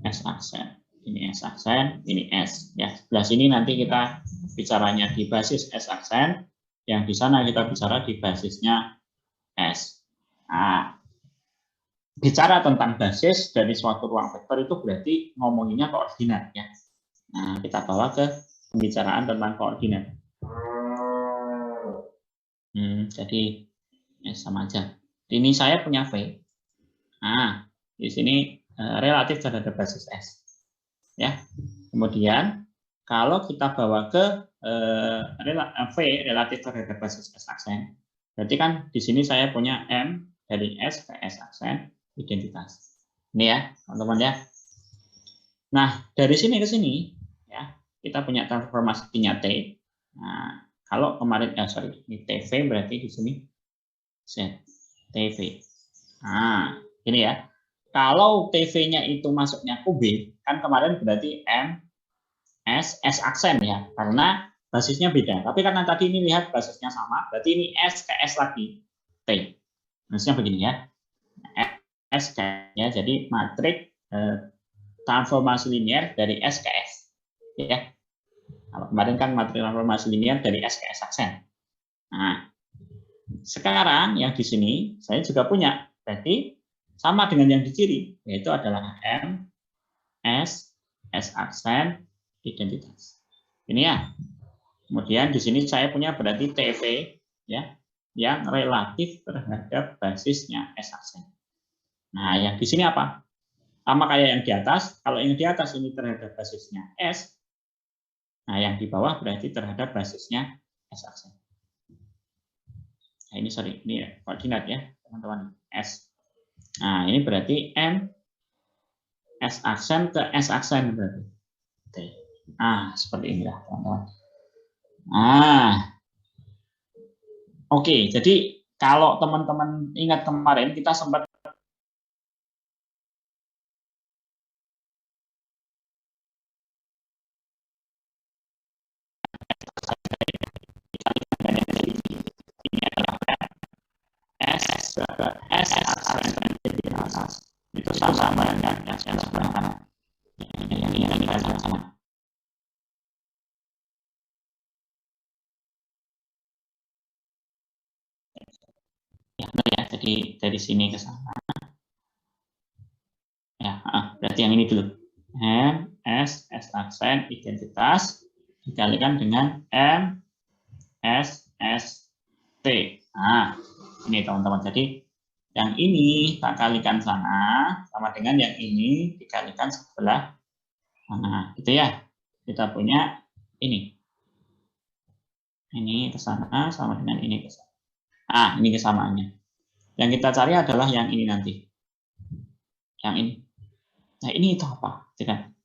S aksen. Ini S aksen, ini S. Ya, sebelah sini nanti kita bicaranya di basis S aksen, yang di sana kita bicara di basisnya S. Nah, bicara tentang basis dari suatu ruang vektor itu berarti ngomonginnya koordinat ya. Nah, kita bawa ke pembicaraan tentang koordinat. Jadi ya sama aja. Ini saya punya V. Nah, di sini relatif terhadap basis S. Ya. Kemudian kalau kita bawa ke V relatif terhadap basis S aksen, berarti kan di sini saya punya M dari S ke S aksen identitas. Ini ya, teman-teman ya. Nah, dari sini ke sini ya, kita punya transformasinya T. Nah, kalau kemarin ini TV berarti di sini Z TV. Nah, ini ya. Kalau TV-nya itu masuknya QB, kan kemarin berarti M, S aksen ya, karena basisnya beda. Tapi karena tadi ini lihat basisnya sama, berarti ini S ke S lagi, T. Maksudnya begini ya, S ke ya, jadi matrik transformasi linear dari S ke S. Ya. Kalau kemarin kan matrik transformasi linear dari S ke S aksen. Nah, sekarang yang di sini saya juga punya, berarti sama dengan yang di kiri, yaitu adalah M, S aksen, identitas. Ini ya. Kemudian di sini saya punya berarti TV ya, yang relatif terhadap basisnya S aksen. Nah, yang di sini apa? Sama kayak yang di atas. Kalau yang di atas ini terhadap basisnya S, nah yang di bawah berarti terhadap basisnya S aksen. Nah, ini koordinat ya, teman-teman. S. Nah, ini berarti M S aksen ke S aksen berarti. Nah, seperti ini lah, teman-teman. Nah, oke. Jadi kalau teman-teman ingat kemarin kita sempat S ke S aksen itu sama dengan yang sebelah kanan. Ini kan sama. Ya, jadi dari sini ke sana. Ya, berarti yang ini dulu. M, S aksen, identitas, dikalikan dengan M, S, T. Nah, ini teman-teman. Jadi, yang ini tak kalikan sana, sama dengan yang ini dikalikan sebelah mana. Gitu ya. Kita punya ini. Ini ke sana, sama dengan ini ke sana. Ah, ini kesamaannya. Yang kita cari adalah yang ini nanti. Yang ini. Nah, ini itu apa? Gitu kan?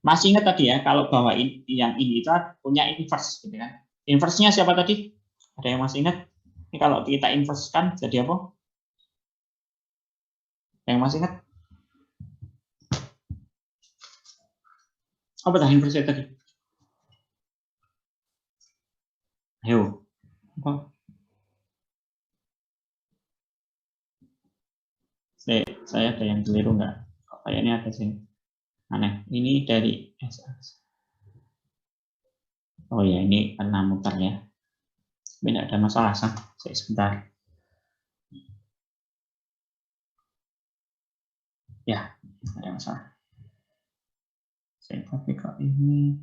Masih ingat tadi ya, kalau bahwa yang ini itu punya inverse. Gitu kan? Inverse-nya siapa tadi? Ada yang masih ingat? Ini kalau kita inverse-kan jadi apa? Yang masih ingat? Apa dah inverse tadi? Ayo. Apa? Saya ada yang keliru nggak? Kayaknya ada sini. Aneh. Ini dari SS. Oh ya, ini karena muter ya. Tapi tidak ada masalah, saya sebentar. Ya, tidak ada masalah. Saya tapi kok ini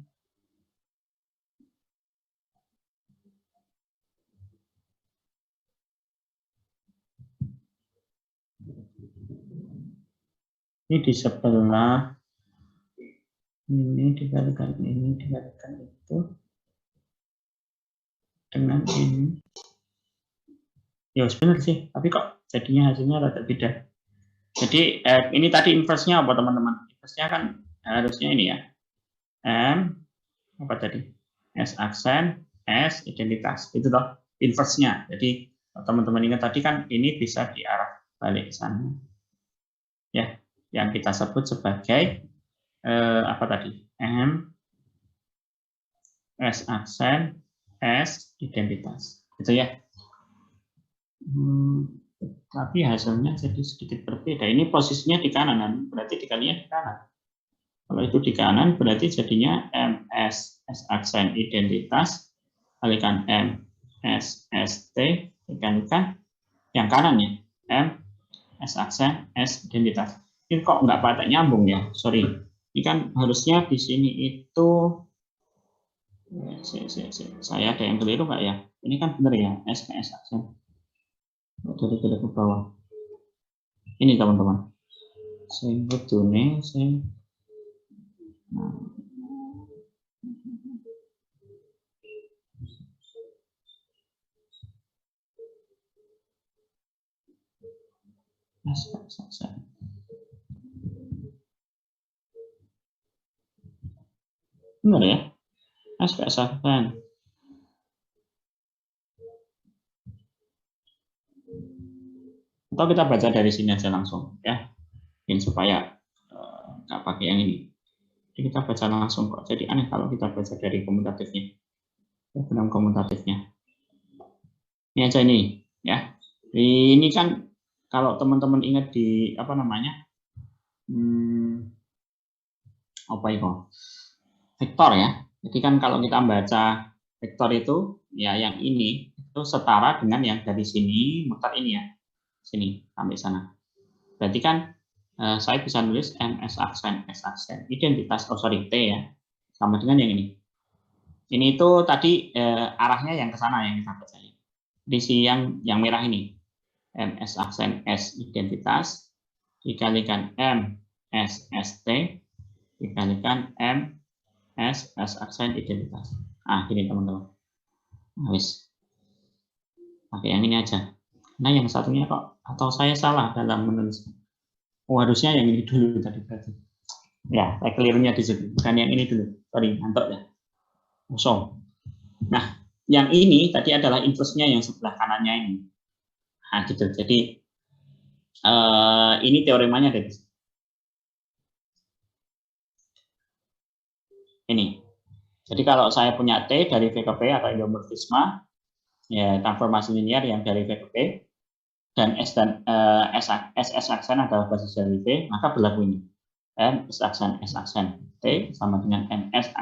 di sebelah ini dikalikan itu dengan ini. Ya sebenarnya sih, tapi kok jadinya hasilnya rada beda. Jadi ini tadi inverse-nya apa teman-teman? Inverse-nya kan harusnya ini ya. M apa tadi? S aksen S identitas. Itu toh inverse-nya. Jadi teman-teman ingat tadi kan ini bisa diarah balik sana. Ya, yang kita sebut sebagai apa tadi? M S aksen S identitas. Gitu ya. Tapi hasilnya jadi sedikit berbeda. Ini posisinya di kanan, berarti dikalinya di kanan. Kalau itu di kanan, berarti jadinya MS S aksen identitas kalikan M S S T dikalikan yang kanan ya M S aksen S identitas. Ini kok nggak pada nyambung ya? Sorry. Ini kan harusnya di sini itu saya ada yang keliru nggak ya? Ini kan benar ya S ke S aksen. Dari ke bawah. Ini teman-teman. Sing kudune sing benar ya? SPSS aksen. Atau kita baca dari sini aja langsung ya, ini supaya nggak pakai yang ini. Jadi kita baca langsung kok. Jadi aneh kalau kita baca dari komutatifnya. Benang komutatifnya. Ini aja ini ya. Ini kan kalau teman-teman ingat di apa namanya? Apa itu? Vektor ya. Jadi kan kalau kita baca vektor itu ya yang ini itu setara dengan yang dari sini muter ini ya. Sini sampai sana. Berarti kan saya bisa nulis MS aksen S aksen identitas T ya sama dengan yang ini. Ini itu tadi arahnya yang ke sana yang kita baca. Di sini yang merah ini MS aksen S identitas dikalikan M S S T dikalikan M S S aksen identitas. Ah gini teman-teman. Habis pakai yang ini aja. Nah yang satunya kok atau saya salah dalam menulis. Oh, harusnya yang ini dulu tadi berarti. Ya, saya kelirunya di situ. Bukan yang ini dulu. Sorry, ngantuk ya. Kosong. Nah, yang ini tadi adalah inverse-nya yang sebelah kanannya ini. Nah, gitu. Jadi, ini teoremanya dari sini. Ini. Jadi, kalau saya punya T dari V ke P atau endomorfisme, ya transformasi linear yang dari V ke P, dan S dan S aksen adalah basis dari V, maka berlaku ini. M S aksen T sama dengan MS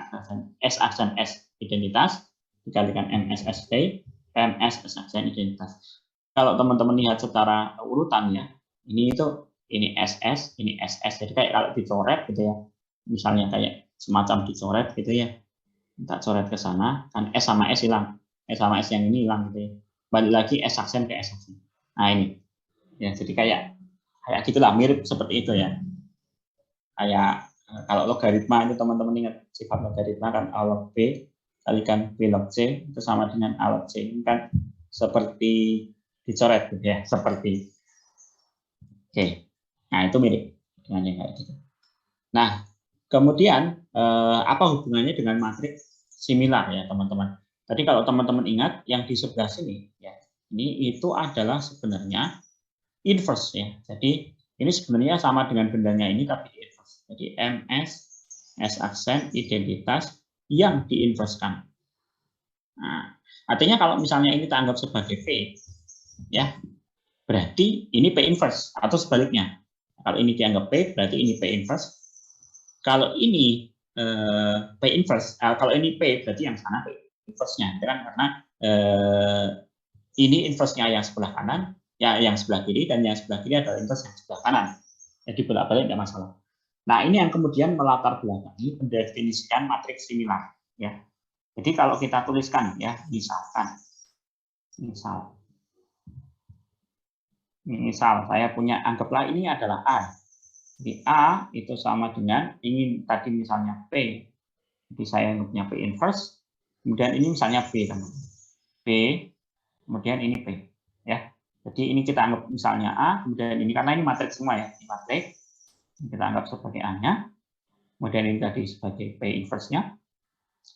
aksen S identitas dikalikan MSS T MS aksen identitas. Kalau teman-teman lihat secara urutan ya, ini SS, ini SS. Jadi kayak kalau dicoret gitu ya, misalnya kayak semacam dicoret gitu ya, kita coret ke sana, kan S sama S hilang, S sama S yang ini hilang gitu ya. Balik lagi S aksen ke S aksen. Nah ini, ya jadi kayak gitulah, mirip seperti itu ya. Kayak kalau logaritma itu teman-teman ingat sifat logaritma kan A log B kalikan B log C itu sama dengan A log C. Ini kan seperti dicoret gitu ya, seperti. Oke. Nah, itu mirip dengan yang kayak gitu. Nah, kemudian apa hubungannya dengan matriks similar ya, teman-teman? Tadi kalau teman-teman ingat yang di sebelah sini ya, ini itu adalah sebenarnya inverse ya. Jadi ini sebenarnya sama dengan bendanya ini tapi inverse. Jadi MS S aksen identitas yang diinverskan. Nah, artinya kalau misalnya ini kita anggap sebagai V ya, berarti ini P inverse atau sebaliknya. Kalau ini dianggap P berarti ini P inverse. Kalau ini P inverse, kalau ini P berarti yang sana P inverse-nya, karena ini inverse-nya yang sebelah kanan, ya yang sebelah kiri, dan yang sebelah kiri adalah inverse yang sebelah kanan. Jadi bolak-balik tidak masalah. Nah, ini yang kemudian melatar belakangi mendefinisikan matriks similar. Ya. Jadi kalau kita tuliskan, ya, misal saya punya, anggaplah ini adalah A. Jadi A itu sama dengan ingin tadi misalnya P. Jadi saya punya P inverse. Kemudian ini misalnya B, teman-teman. B, kemudian ini P. Ya. Jadi ini kita anggap misalnya A, kemudian ini karena ini matriks semua ya, ini matriks. Kita anggap sebagai A-nya. Kemudian ini tadi sebagai P inverse-nya.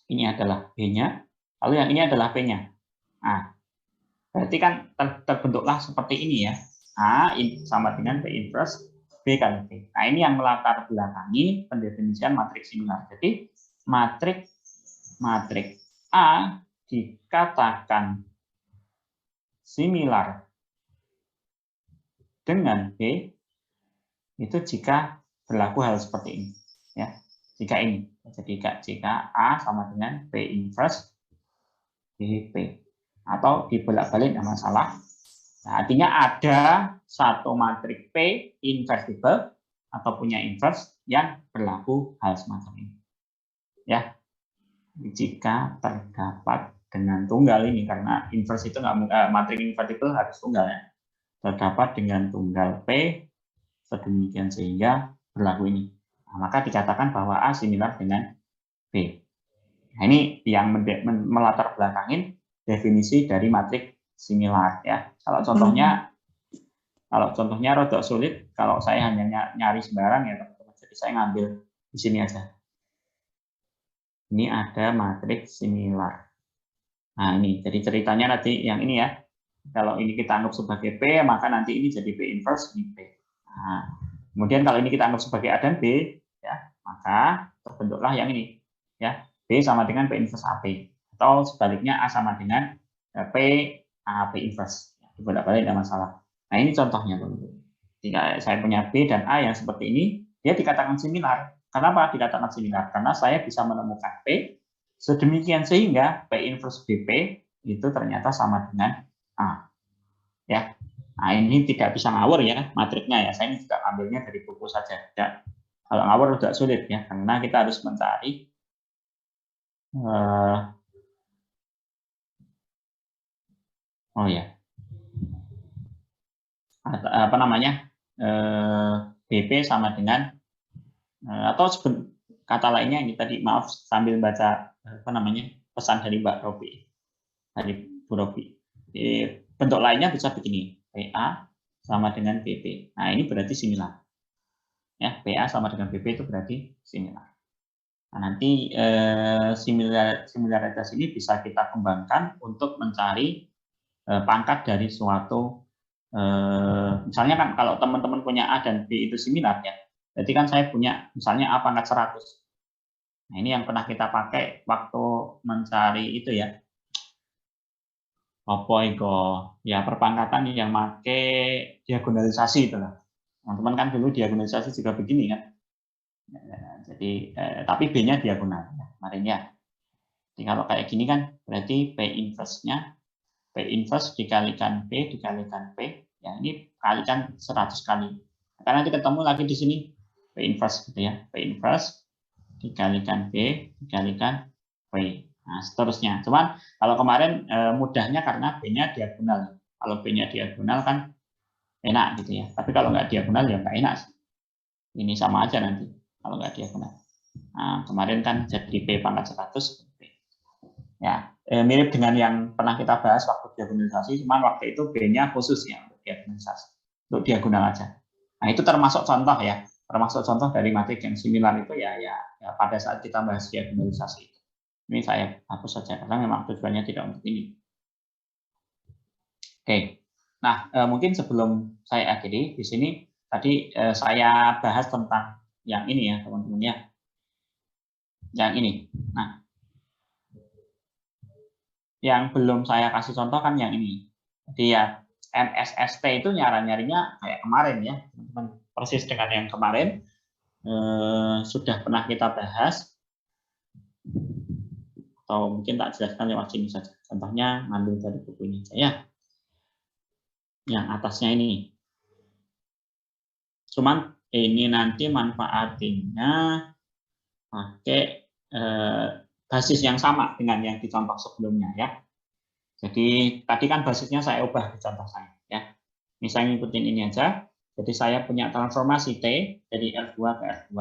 Ini adalah B-nya. Lalu yang ini adalah P-nya. Nah, berarti kan terbentuklah seperti ini ya. A sama dengan P inverse B kali P. Nah, ini yang melatar belakangi pendefinisian matriks similar. Jadi, matrik A dikatakan similar dengan B itu jika berlaku hal seperti ini. Ya, jika ini. Jadi, jika A sama dengan P inverse BP atau dibolak-balik nggak masalah. Nah, artinya ada satu matriks P inversible atau punya inverse yang berlaku hal semacam ini. Ya, jika terdapat dengan tunggal ini karena inverse itu nggak matriks inversible harus tunggal ya. Terdapat dengan tunggal P sedemikian sehingga berlaku ini. Nah, maka dikatakan bahwa A similar dengan B. Nah, ini yang melatar belakangin definisi dari matriks similar ya. Kalau contohnya rada sulit, kalau saya hanya nyari sembarang ya teman-teman. Jadi saya ngambil di sini aja. Ini ada matriks similar. Nah, ini jadi ceritanya nanti yang ini ya. Kalau ini kita anggap sebagai P, maka nanti ini jadi P inverse ini P. Nah, kemudian kalau ini kita anggap sebagai A dan B, ya, maka terbentuklah yang ini, ya. B sama dengan P inverse AP atau sebaliknya A sama dengan P AP inverse. Bolak-balik tidak masalah. Nah, ini contohnya teman-teman. Jika saya punya B dan A yang seperti ini, dia dikatakan similar. Kenapa dikatakan similar? Karena saya bisa menemukan P sedemikian sehingga P inverse BP itu ternyata sama dengan A. Ya. Nah, ini tidak bisa ngawur ya matriknya ya. Saya ini juga ambilnya dari buku saja. Ya. Kalau ngawur tidak sulit ya, karena kita harus mencari oh ya, apa namanya BP sama dengan atau kata lainnya ini tadi maaf sambil baca apa namanya pesan dari Mbak Robi dari Bu Robi. Bentuk lainnya bisa begini, PA sama dengan BP. Nah ini berarti similar. Ya, PA sama dengan BP itu berarti similar. Nah, nanti similaritas ini bisa kita kembangkan untuk mencari pangkat dari suatu misalnya kan kalau teman-teman punya A dan B itu similar ya. Berarti kan saya punya misalnya A pangkat 100. Nah, ini yang pernah kita pakai waktu mencari itu ya. Apa itu? Ya perpangkatan yang pakai diagonalisasi itu lah. Teman-teman kan dulu diagonalisasi juga begini kan. Jadi tapi B-nya diagonal ya, kemarin ya. Jadi kalau kayak gini kan berarti P inverse-nya P inverse dikalikan P dikalikan P, ya ini kalikan 100 kali. Karena nanti ketemu lagi di sini P inverse gitu ya. P inverse dikalikan P dikalikan P. Nah, seterusnya. Cuman kalau kemarin mudahnya karena B-nya diagonal. Kalau B-nya diagonal kan enak gitu ya. Tapi kalau nggak diagonal ya nggak enak sih. Ini sama aja nanti kalau nggak diagonal. Nah, kemarin kan jadi P pangkat 100. Ya, mirip dengan yang pernah kita bahas waktu diagonalisasi, cuman waktu itu B-nya khusus ya untuk diagonalisasi, untuk diagonal aja. Nah, itu termasuk contoh ya, termasuk contoh dari matriks yang similar itu ya pada saat kita bahas diagonalisasi. Ini saya hapus saja karena memang tujuannya tidak untuk ini. Oke, nah mungkin sebelum saya akhiri di sini tadi saya bahas tentang yang ini ya teman-teman ya, yang ini. Nah, yang belum saya kasih contoh kan yang ini. Jadi ya MSST itu nyarinya kayak kemarin ya, teman-teman. Persis dengan yang kemarin sudah pernah kita bahas. Atau mungkin tak jelaskan lewat sini saja. Contohnya ngambil dari buku ini saja. Yang atasnya ini. Cuman ini nanti manfaatnya pakai basis yang sama dengan yang di contoh sebelumnya ya. Jadi tadi kan basisnya saya ubah di contoh saya ya. Ini saya ngikutin ini aja. Jadi saya punya transformasi T dari R2 ke R2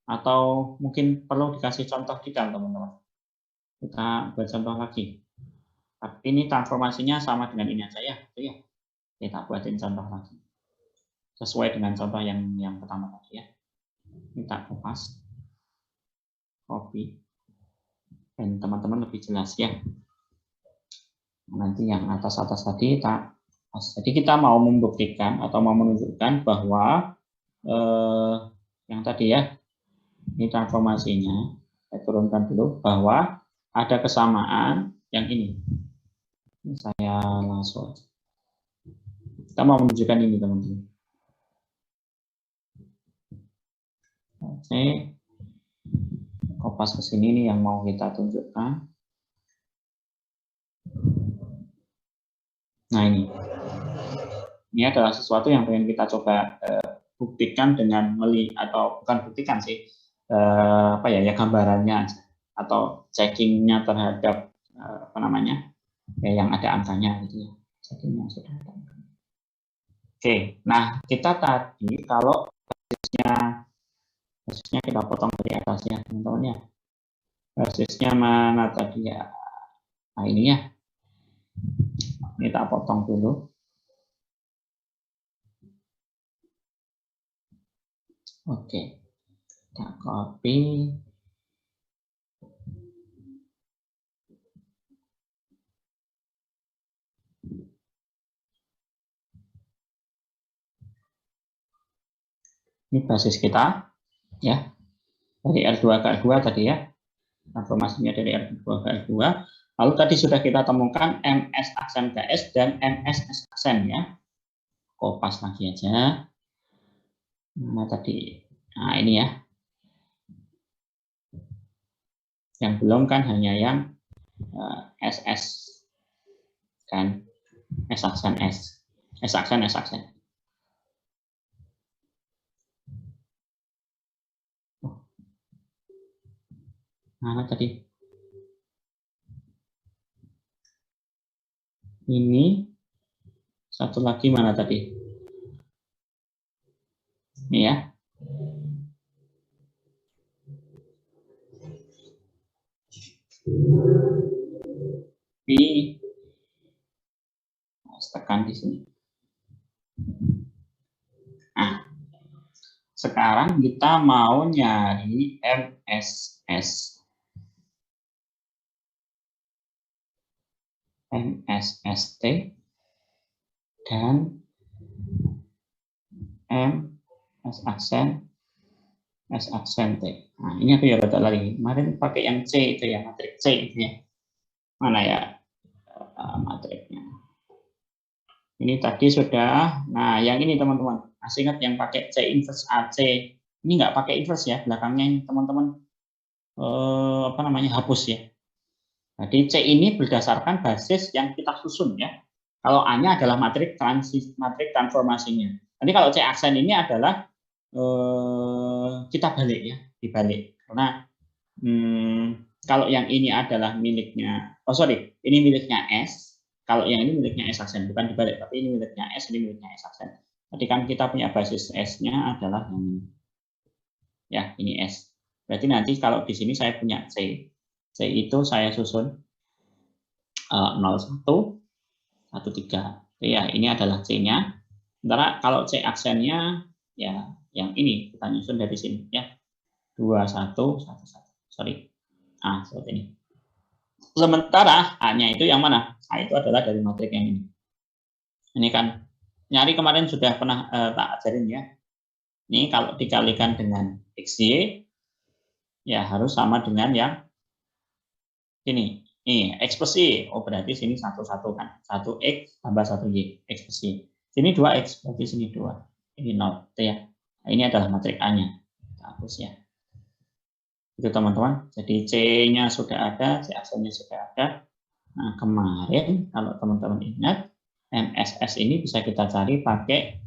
atau mungkin perlu dikasih contoh detail teman-teman. Kita buat contoh lagi. Tapi ini transformasinya sama dengan ini aja ya, itu ya. Kita buatin contoh lagi. Sesuai dengan contoh yang pertama tadi ya. Kita kopas. Copy. dan teman-teman lebih jelas ya. Nanti yang atas-atas tadi jadi kita mau membuktikan atau mau menunjukkan bahwa yang tadi ya, ini transformasinya, saya turunkan dulu, bahwa ada kesamaan yang ini. Saya langsung, kita mau menunjukkan ini teman-teman. Oke, kopas ke sini nih yang mau kita tunjukkan. Nah ini adalah sesuatu yang pengen kita coba buktikan dengan atau bukan buktikan sih, apa ya gambarannya atau checkingnya terhadap apa namanya ya, yang ada angkanya gitu ya. Checkingnya sudah ada. Oke, nah kita tadi kalau basisnya kita potong dari atasnya teman-teman ya. Basisnya mana tadi ya? Nah ini ya. Ini tak potong dulu. Oke, kita copy. Ini basis kita, ya, dari R2 ke R2 tadi ya, transformasinya dari R2 ke R2. Lalu tadi sudah kita temukan MS aksen ke S dan MS aksen ya. Kopas lagi aja. Mana tadi? Nah ini ya. Yang belum kan hanya yang SS kan, S aksen S, S aksen S aksen. Mana tadi? Ini satu lagi mana tadi? Ini ya. Ini tekan di sini. Nah, sekarang kita mau nyari MSS. MSST dan MS aksen S aksen T. Nah, ini aku ya rada lagi. Kemarin pakai yang C itu ya, matrik C itu ya. Mana ya matriknya? Ini tadi sudah. Nah, yang ini teman-teman. Masih ingat yang pakai C inverse AC? Ini nggak pakai inverse ya, belakangnya teman-teman apa namanya hapus ya. Jadi C ini berdasarkan basis yang kita susun ya. Kalau A-nya adalah matrik transformasinya. Nanti kalau C aksen ini adalah kita balik ya, dibalik. Karena kalau yang ini adalah miliknya, ini miliknya S. Kalau yang ini miliknya S aksen, bukan dibalik, tapi ini miliknya S, ini miliknya S aksen. Jadi kan kita punya basis S-nya adalah yang ini. Ya, ini S. Berarti nanti kalau di sini saya punya C. C itu saya susun 01, 13. Ya, ini adalah C-nya. Sementara kalau C aksennya ya yang ini kita nyusun dari sini ya. 2111. Sorry. Ah, seperti ini. Sementara A-nya itu yang mana? A itu adalah dari matrik yang ini. Ini kan nyari kemarin sudah pernah tak ajarin ya. Ini kalau dikalikan dengan XY ya harus sama dengan yang ini. Ini X plus Y. Oh, berarti sini 1 kan. 1X tambah 1Y. X plus Y. Sini 2X, berarti sini 2. Ini 0. Itu ya. Nah, ini adalah matrik A-nya. Hapus ya. Itu teman-teman. Jadi C-nya sudah ada, C aksennya sudah ada. Nah, kemarin kalau teman-teman ingat, MSS ini bisa kita cari pakai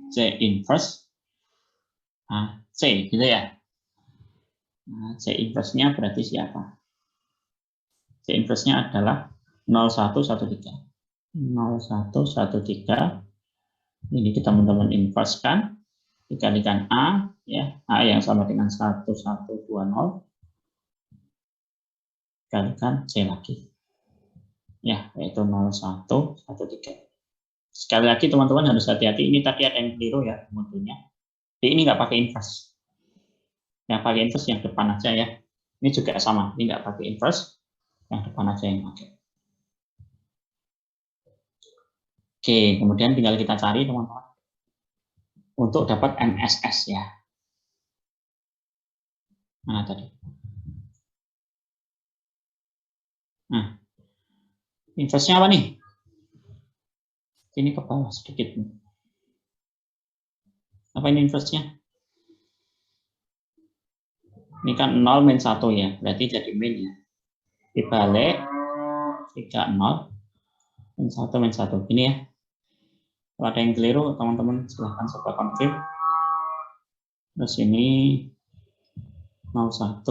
C inverse C, gitu ya. Nah, C inverse-nya berarti siapa? C inverse-nya adalah 0113. 0113. Ini kita teman-teman inverse-kan. Dikalikan A, ya, A yang sama dengan 1120. Dikalikan C lagi. Ya, yaitu 0113. Sekali lagi teman-teman harus hati-hati. Ini tadi ada yang keliru ya modulnya. Jadi ini nggak pakai inverse. Yang pakai inverse yang depan aja ya. Ini juga sama, ini nggak pakai inverse, yang depan aja yang pakai. Oke, kemudian tinggal kita cari teman-teman untuk dapat MSS ya. Mana tadi? Nah, inverse-nya apa nih? Ini ke bawah sedikit. Apa ini inverse-nya? Ini kan 0 min 1 ya, berarti jadi min ya. Dibalik 3 0 min 1 min 1. Ini ya. Kalau ada yang keliru, teman-teman silahkan coba confirm. Terus ini 01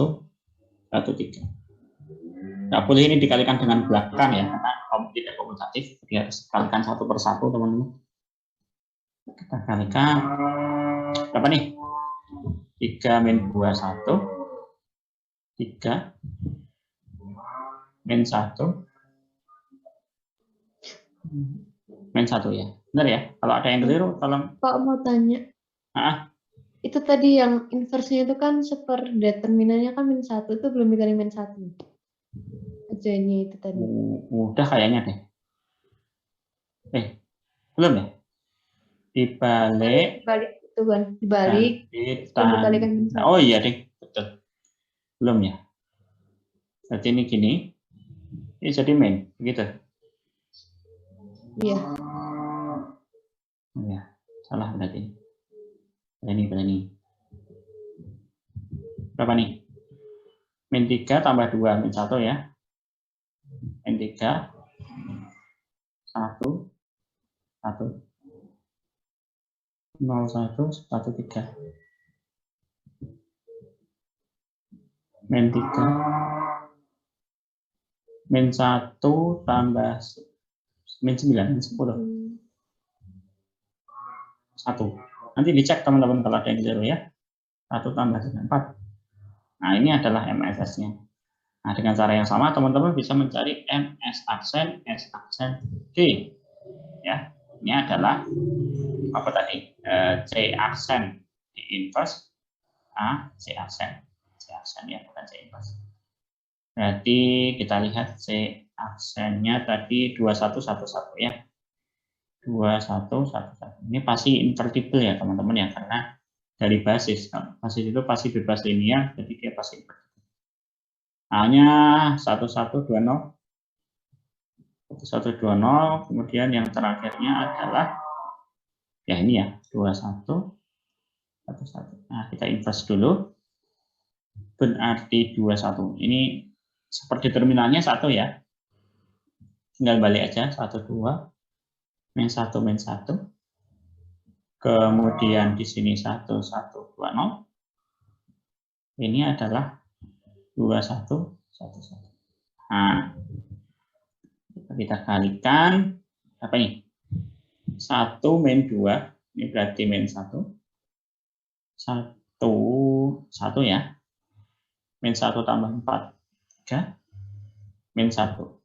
13. Nggak boleh ini dikalikan dengan belakang ya, karena tidak komutatif. Jadi harus dikalikan satu per satu, teman-teman. Kita kalikan berapa nih? 3 min 21 3 min 1 min 1 ya. Benar ya? Kalau ada yang keliru tolong. Pak mau tanya. Itu tadi yang inverse-nya itu kan determinannya kan min 1, itu belum dikali min 1. Aja-nya itu tadi. Udah kayaknya deh. Belum ya? Dibalik itu kan, dibalik. Dikalikan min 1. Oh iya deh, betul. Belum ya? Berarti ini gini. Ini jadi min, begitu? Iya. Ya, salah berarti. Berani. Berapa nih? Min 3 tambah 2, min 1 ya. Min 3, 1, 1. 01, 13. Min 3. Min 1 tambah min 9, min 10. 1. Nanti dicek teman-teman kalau ada yang keliru ya. 1 tambah 4. Nah, ini adalah MSS-nya. Nah, dengan cara yang sama teman-teman bisa mencari MS aksen, S aksen, D. Ya, ini adalah apa tadi? C aksen di inverse, A C aksen. C aksen ya, bukan C inverse. Berarti kita lihat C aksennya tadi 2111 ya. 2111. Ini pasti invertible ya teman-teman ya, karena dari basis. Basis itu pasti bebas linear, jadi dia pasti invertible. Hanya 1120. 1120, kemudian yang terakhirnya adalah ya ini ya 2111. Nah, kita inverse dulu. Berarti 21. Ini seperti terminalnya 1 ya. Tinggal balik aja 12 min 1 min 1. Kemudian di sini 1120. Ini adalah 2111. Nah, kita kalikan apa ini? 1 min 2, ini berarti min 1. 1 ya. Min 1 tambah 4, 3. Min 1.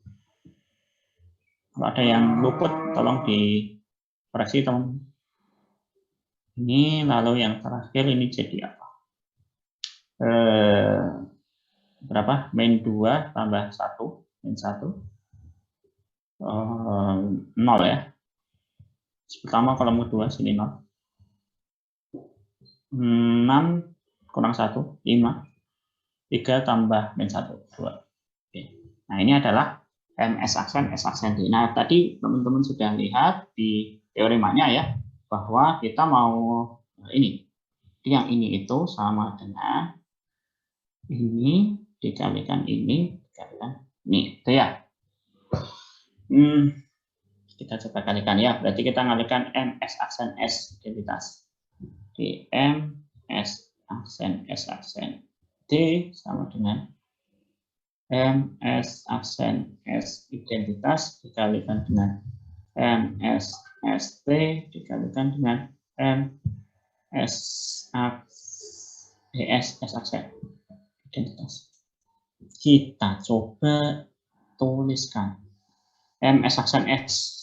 Kalau ada yang luput, tolong dikoreksi teman. Ini lalu yang terakhir ini jadi apa? Berapa? Min 2 tambah 1, min 1. 0 ya. Pertama kalau mau 2, sini 0. 6 kurang 1, 5. 3 tambah min 1, 2. Oke. Nah, ini adalah MS aksen, S aksen D. Nah, tadi teman-teman sudah lihat di teoremanya ya, bahwa kita mau ini. Yang ini itu sama dengan ini dikalikan ini, dikalikan ini. Itu ya. Kita coba kalikan ya. Berarti kita ngalikan MS aksen S identitas. D MS aksen S aksen D sama dengan MS aksen S identitas dikalikan dengan MS ST dikalikan dengan MS S aksen identitas. Kita coba tuliskan MS aksen S.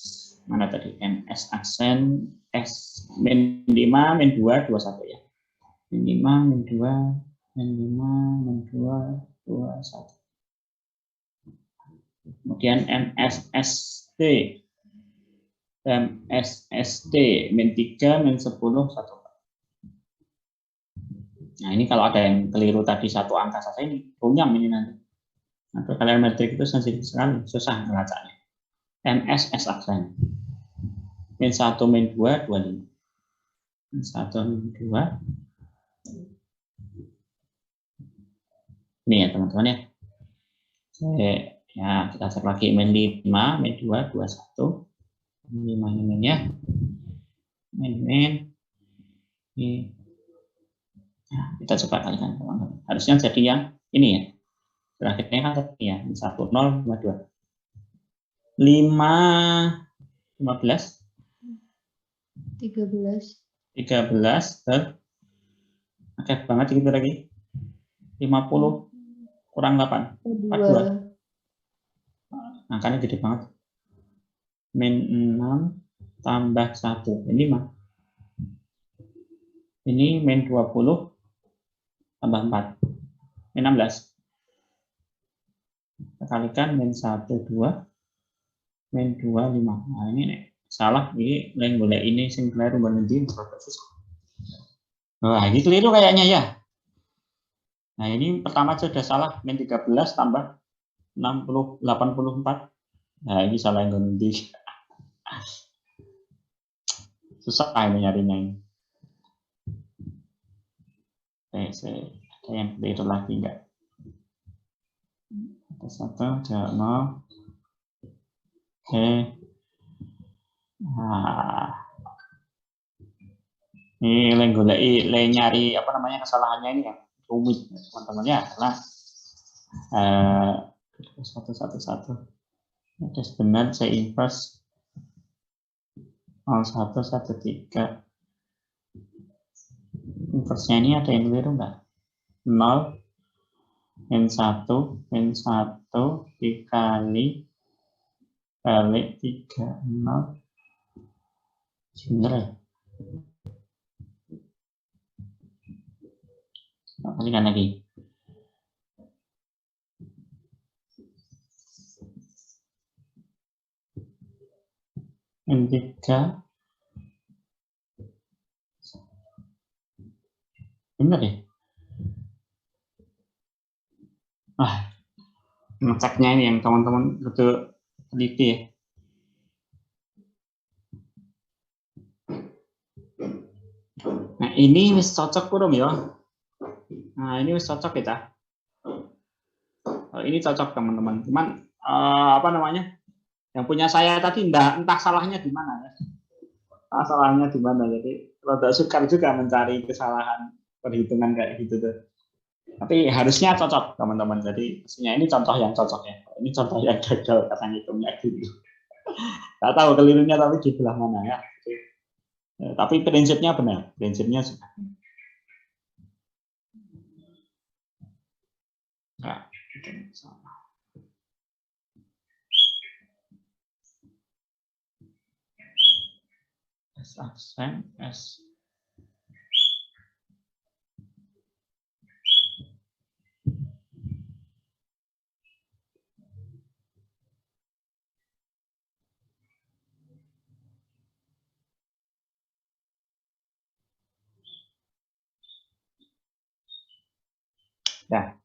Mana tadi? MS aksen S min 5 min 2 21 ya. Min 5 min 2 min 5 min 2 21. Kemudian MSSD. MSSD min 3 min 10 1. Nah, ini kalau ada yang keliru tadi satu angka saja ini runyam ini nanti. Nah, kalian metrik itu sensitif sekali, susah melacaknya. MSS aksen. Min 1 min 2 25. Min 1 min 2. Ini ya teman-teman ya. Ya, kita cek lagi min 5 min 2 21. Min 5 min ya. Min. Nah, kita coba kalikan teman-teman. Harusnya jadi yang ini ya. Terakhirnya kan tadi ya, 1 0 5 2. 15 13 dan oke banget gitu lagi. 50 kurang 8 42. Angkanya gede banget. Min 6 tambah 1 ini 5. Ini min 20 tambah 4 min 16. Kita kalikan min 1 2 min 2 5. Nah ini nih salah, ini lain boleh ini sing keliru berhenti. Wah ini keliru kayaknya ya. Nah ini pertama sudah salah, min 13 tambah 84. Nah ini salah yang berhenti. Susah ini nyarinya ini. Ada yang keliru lagi enggak? Satu jangan oke. Nah ini nyari apa namanya kesalahannya ini yang rumit teman-teman ya, karena 111 itu sebenarnya saya inverse 0113. Inverse-nya ini ada yang keliru enggak? 0 min 1 dikali 30 bener ya? Kalikan lagi. Min 3 bener ya? Ngeceknya ini yang teman-teman betul teliti ya. Nah ini wis cocok kurang ya. Nah ini wis cocok kita. Ini cocok teman-teman. Cuman apa namanya? Yang punya saya tadi entah salahnya di mana ya. Salahnya di mana. Jadi rada sukar juga mencari kesalahan perhitungan kayak gitu tuh. Tapi harusnya cocok teman-teman. Jadi maksudnya ini contoh yang cocok ya. Ini contoh yang gagal kata ngitungnya gitu. Nggak tahu kelirunya tapi di belah mana ya. Tapi prinsipnya benar. Prinsipnya sudah. Enggak, itu salah. S aksen S. Ya,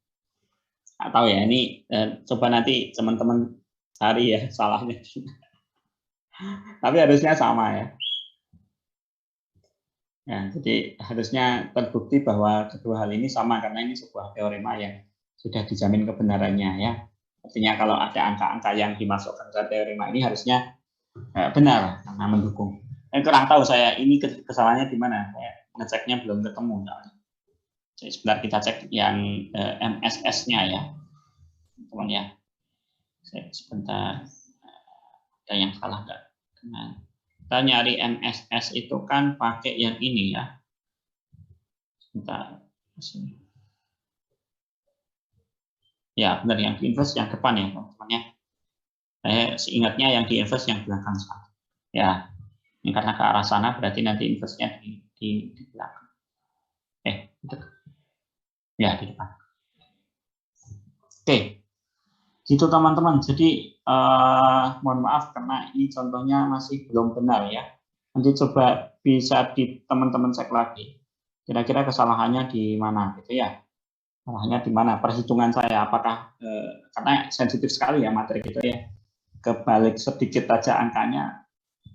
atau ya ini coba nanti teman-teman cari ya salahnya. Tapi harusnya sama ya. Ya, jadi harusnya terbukti bahwa kedua hal ini sama karena ini sebuah teorema yang sudah dijamin kebenarannya ya. Artinya kalau ada angka-angka yang dimasukkan ke teorema ini harusnya benar karena mendukung. Kurang tahu saya ini kesalahannya di mana. Saya ngeceknya belum ketemu. Jadi sebentar kita cek yang MSS-nya ya, teman ya. Saya sebentar ada yang salah nggak? Kita nyari MSS itu kan pakai yang ini ya. Sebentar. Ya benar yang di inverse yang depan ya teman-teman ya. Saya seingatnya yang di inverse yang belakang saja. Ya, ini karena ke arah sana berarti nanti inverse-nya di belakang. Itu. Ya di depan. Oke, gitu teman-teman. Jadi mohon maaf karena ini contohnya masih belum benar ya. Nanti coba bisa di teman-teman cek lagi. Kira-kira kesalahannya di mana gitu ya. Kesalahannya di mana? Perhitungan saya apakah karena sensitif sekali ya materi gitu ya. Kebalik sedikit aja angkanya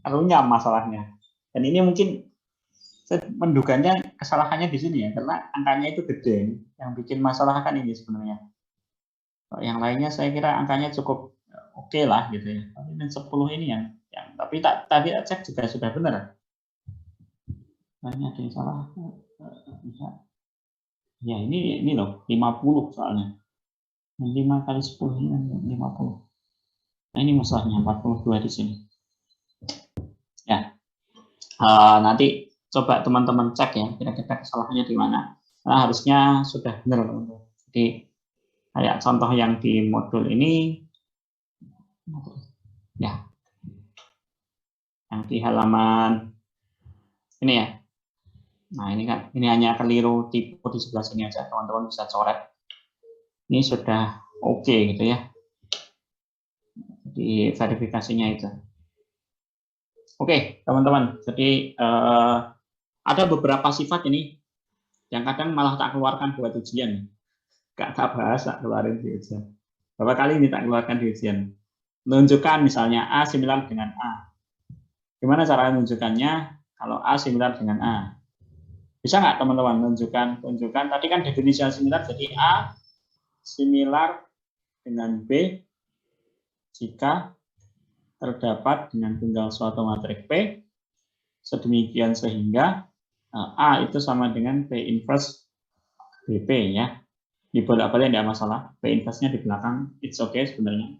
runyam masalahnya. Dan ini mungkin saya menduganya kesalahannya di sini ya, karena angkanya itu gede. Yang bikin masalah kan ini sebenarnya. Yang lainnya saya kira angkanya cukup oke lah gitu ya. Tapi 10 ini yang tapi tadi cek juga sudah benar. Banyak ada yang salah. Ya ini loh 50 soalnya. 5 kali 10 ini 50. Nah ini masalahnya 42 di sini. Ya. Nanti coba teman-teman cek ya kira-kira kesalahannya di mana. Nah, harusnya sudah benar teman-teman. Jadi kayak contoh yang di modul ini ya, yang di halaman ini ya. Nah ini kan ini hanya keliru tipe di sebelah sini aja, teman-teman bisa coret. Ini sudah oke gitu ya. Di verifikasinya itu. Oke teman-teman. Jadi ada beberapa sifat ini yang kadang malah tak keluarkan buat ujian. Gak tak bahas, tak keluarin di ujian. Berapa kali ini tak keluarkan di ujian. Menunjukkan misalnya A similar dengan A. Gimana cara menunjukkannya kalau A similar dengan A? Bisa nggak teman-teman tunjukkan? Tadi kan definisi similar, jadi A similar dengan B jika terdapat dengan tunggal suatu matriks P sedemikian sehingga A itu sama dengan P inverse BP ya. Dibolak-balik tidak masalah. P inverse-nya di belakang, it's okay sebenarnya.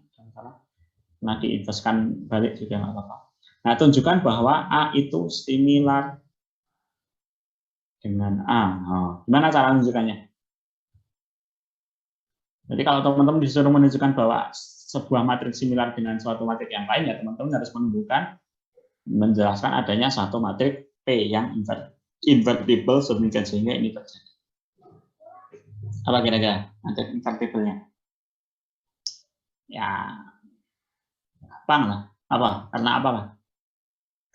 Nah, diinverskan balik juga nggak apa-apa. Nah, tunjukkan bahwa A itu similar dengan A. Gimana cara menunjukkannya? Jadi kalau teman-teman disuruh menunjukkan bahwa sebuah matriks similar dengan suatu matriks yang lain, ya teman-teman harus menjelaskan adanya satu matriks P yang invertible sedemikian sehingga ini terjadi. Apa kira-kira matriks invertible-nya? Ya, gampang lah. Apa? Karena apa lah?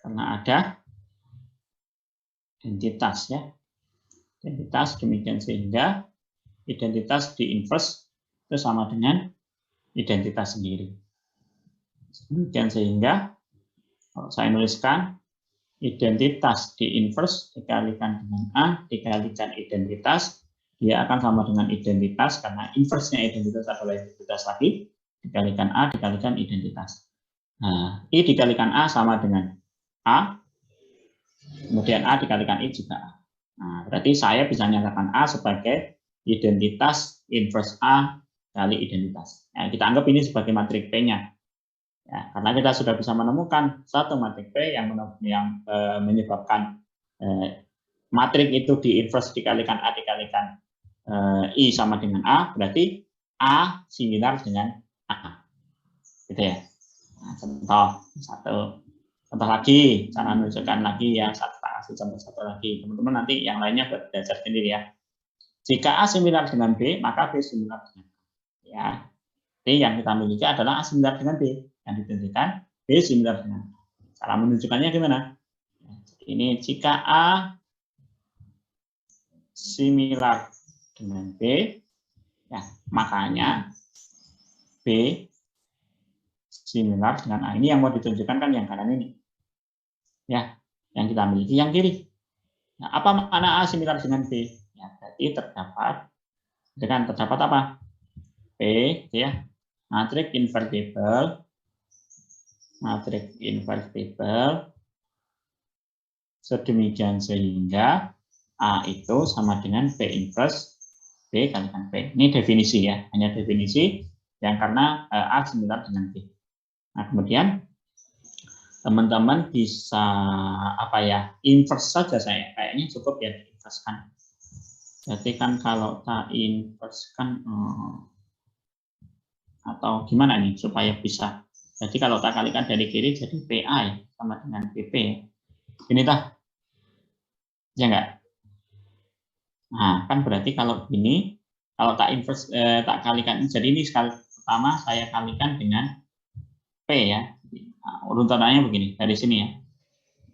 Karena ada identitas ya. Identitas demikian sehingga identitas di inverse itu sama dengan identitas sendiri. Demikian sehingga kalau saya nuliskan identitas di inverse dikalikan dengan A dikalikan identitas, dia akan sama dengan identitas karena inverse-nya identitas adalah identitas lagi, dikalikan A dikalikan identitas. Nah, I dikalikan A sama dengan A, kemudian A dikalikan I juga A. Nah, berarti saya bisa nyatakan A sebagai identitas inverse A kali identitas. Nah, kita anggap ini sebagai matriks P-nya. Ya, karena kita sudah bisa menemukan satu matriks P yang menyebabkan matriks itu diinverse dikalikan A dikalikan I sama dengan A, berarti A similar dengan A. Gitu ya. Nah, contoh lagi, cara menunjukkan lagi yang contoh lagi. Teman-teman nanti yang lainnya belajar sendiri ya. Jika A similar dengan B, maka B similar dengan A. Ya. Jadi yang kita miliki adalah A similar dengan B. Yang ditunjukkan B similar dengan A. Cara menunjukkannya gimana? Ini jika A similar dengan B, ya, makanya B similar dengan A. Ini yang mau ditunjukkan kan yang kanan ini. Ya, yang kita miliki yang kiri. Nah, apa makna A similar dengan B? Ya, berarti terdapat apa? P, ya, matriks invertible sedemikian sehingga A itu sama dengan P inverse B kalikan P. Ini definisi ya, hanya definisi yang karena A similar dengan B. Nah, kemudian teman-teman bisa inverse saja saya kayaknya cukup ya diinversekan. Jadi kan kalau tak inversekan atau gimana nih supaya bisa. Jadi kalau tak kalikan dari kiri jadi PA ya, sama dengan PP ya. Ini tah. Ya enggak? Nah, kan berarti kalau ini Kalau tak inverse, tak kalikan, jadi ini sekali pertama saya kalikan dengan P ya. Nah, urutannya begini, dari sini ya.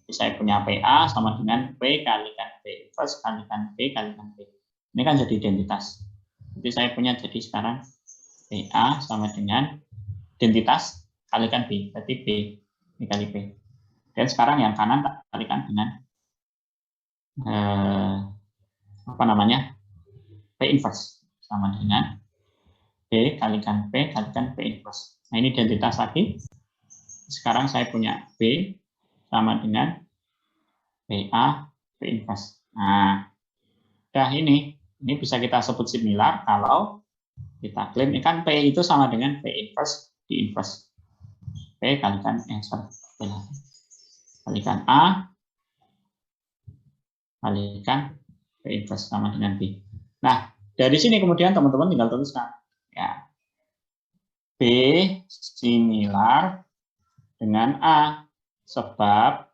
Jadi saya punya PA sama dengan P kalikan P inverse kalikan P kalikan P. Ini kan jadi identitas. Jadi saya punya jadi sekarang PA sama dengan identitas kalikan B, berarti B dikali P. Dan sekarang yang kanan tak kalikan dengan apa namanya, P inverse sama dengan B kalikan P kalikan P inverse. Nah ini identitas lagi. Sekarang saya punya B sama dengan PA P inverse. Nah, udah ini bisa kita sebut similar kalau kita klaim ini kan P itu sama dengan P inverse di inverse. P kalikan kalikan A kalikan P inverse sama dengan B. Nah, dari sini kemudian teman-teman tinggal tuliskan ya. B similar dengan A sebab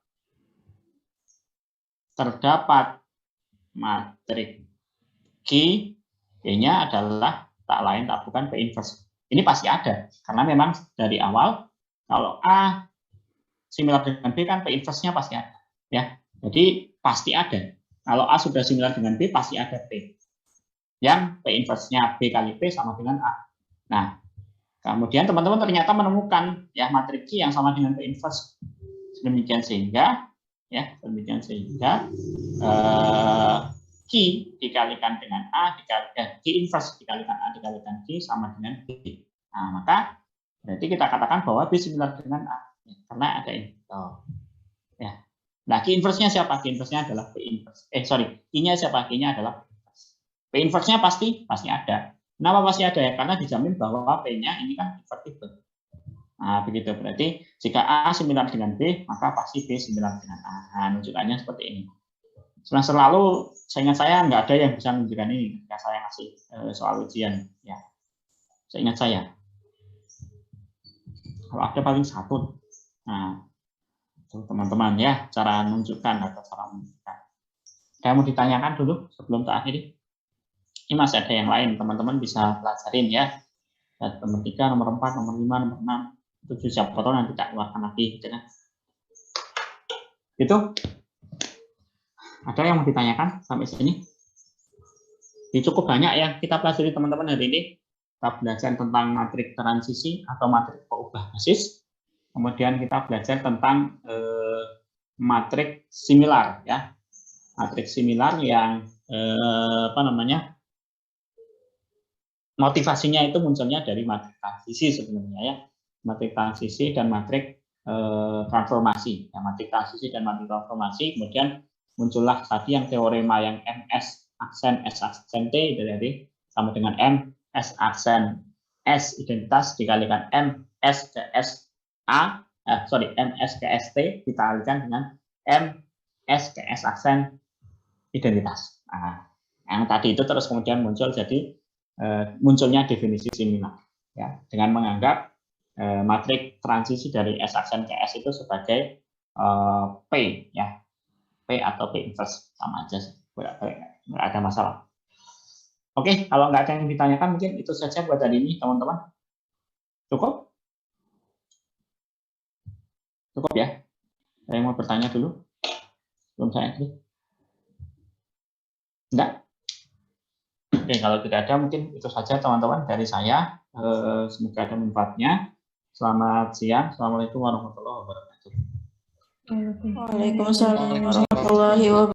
terdapat matriks Q, P-nya adalah tak lain tak bukan P inverse. Ini pasti ada karena memang dari awal kalau A similar dengan B kan P inverse-nya pasti ada ya. Jadi pasti ada. Kalau A sudah similar dengan B pasti ada P. Yang P inverse-nya B kali P sama dengan A. Nah, kemudian teman-teman ternyata menemukan ya matriks Q yang sama dengan P inverse. Demikian sehingga Q dikalikan dengan A dikalikan Q inverse dikalikan A dikalikan Q sama dengan B. Nah, maka berarti kita katakan bahwa B similar dengan A ya, karena ada ini. Ya. Nah, Q inverse-nya siapa? Q inverse-nya adalah P inverse. Q-nya siapa? Q-nya adalah P inverse-nya pasti ada. Kenapa pasti ada ya? Karena dijamin bahwa P-nya ini kan invertible. Nah, begitu. Berarti jika A similar dengan B, maka pasti B similar dengan A. Nah, menunjukkannya seperti ini. Semester lalu, seingat saya nggak ada yang bisa menunjukkan ini ketika saya ngasih soal ujian. Ya, seingat saya. Kalau ada paling satu. Nah, teman-teman ya, cara menunjukkan atau cara menunjukkan. Saya mau ditanyakan dulu sebelum tak akhiri. Ini masih ada yang lain, teman-teman bisa pelajarin ya. Nomor 3, nomor 4, nomor 5, nomor 6. 7 siapa tahu nanti tak keluarkan lagi. Gitu kan. Itu. Ada yang mau ditanyakan sampai sini? Ini cukup banyak yang kita pelajari teman-teman hari ini. Kita belajar tentang matriks transisi atau matriks pengubah basis. Kemudian kita belajar tentang matriks similar ya. Matriks similar yang motivasinya itu munculnya dari matriks transisi sebenarnya ya, matriks transisi dan matriks transformasi. Ya, matriks transisi dan matriks transformasi, kemudian muncullah tadi yang teorema yang MS aksen S aksen T dari sama dengan M S aksen S identitas dikalikan M S ke S A, M S ke S T dikalikan dengan M S ke S aksen identitas. Nah, yang tadi itu terus kemudian muncul jadi munculnya definisi similar ya, dengan menganggap matriks transisi dari S aksen ke S itu sebagai P ya, P atau P inverse sama aja sih, nggak ada masalah. Oke, kalau nggak ada yang ditanyakan mungkin itu saja buat hari ini teman-teman. Cukup ya. Ada yang mau bertanya dulu sebelum saya akhiri? Enggak? Oke, kalau tidak ada mungkin itu saja teman-teman dari saya. Semoga ada manfaatnya. Selamat siang. Assalamualaikum warahmatullahi wabarakatuh. Waalaikumsalam warahmatullahi wabarakatuh.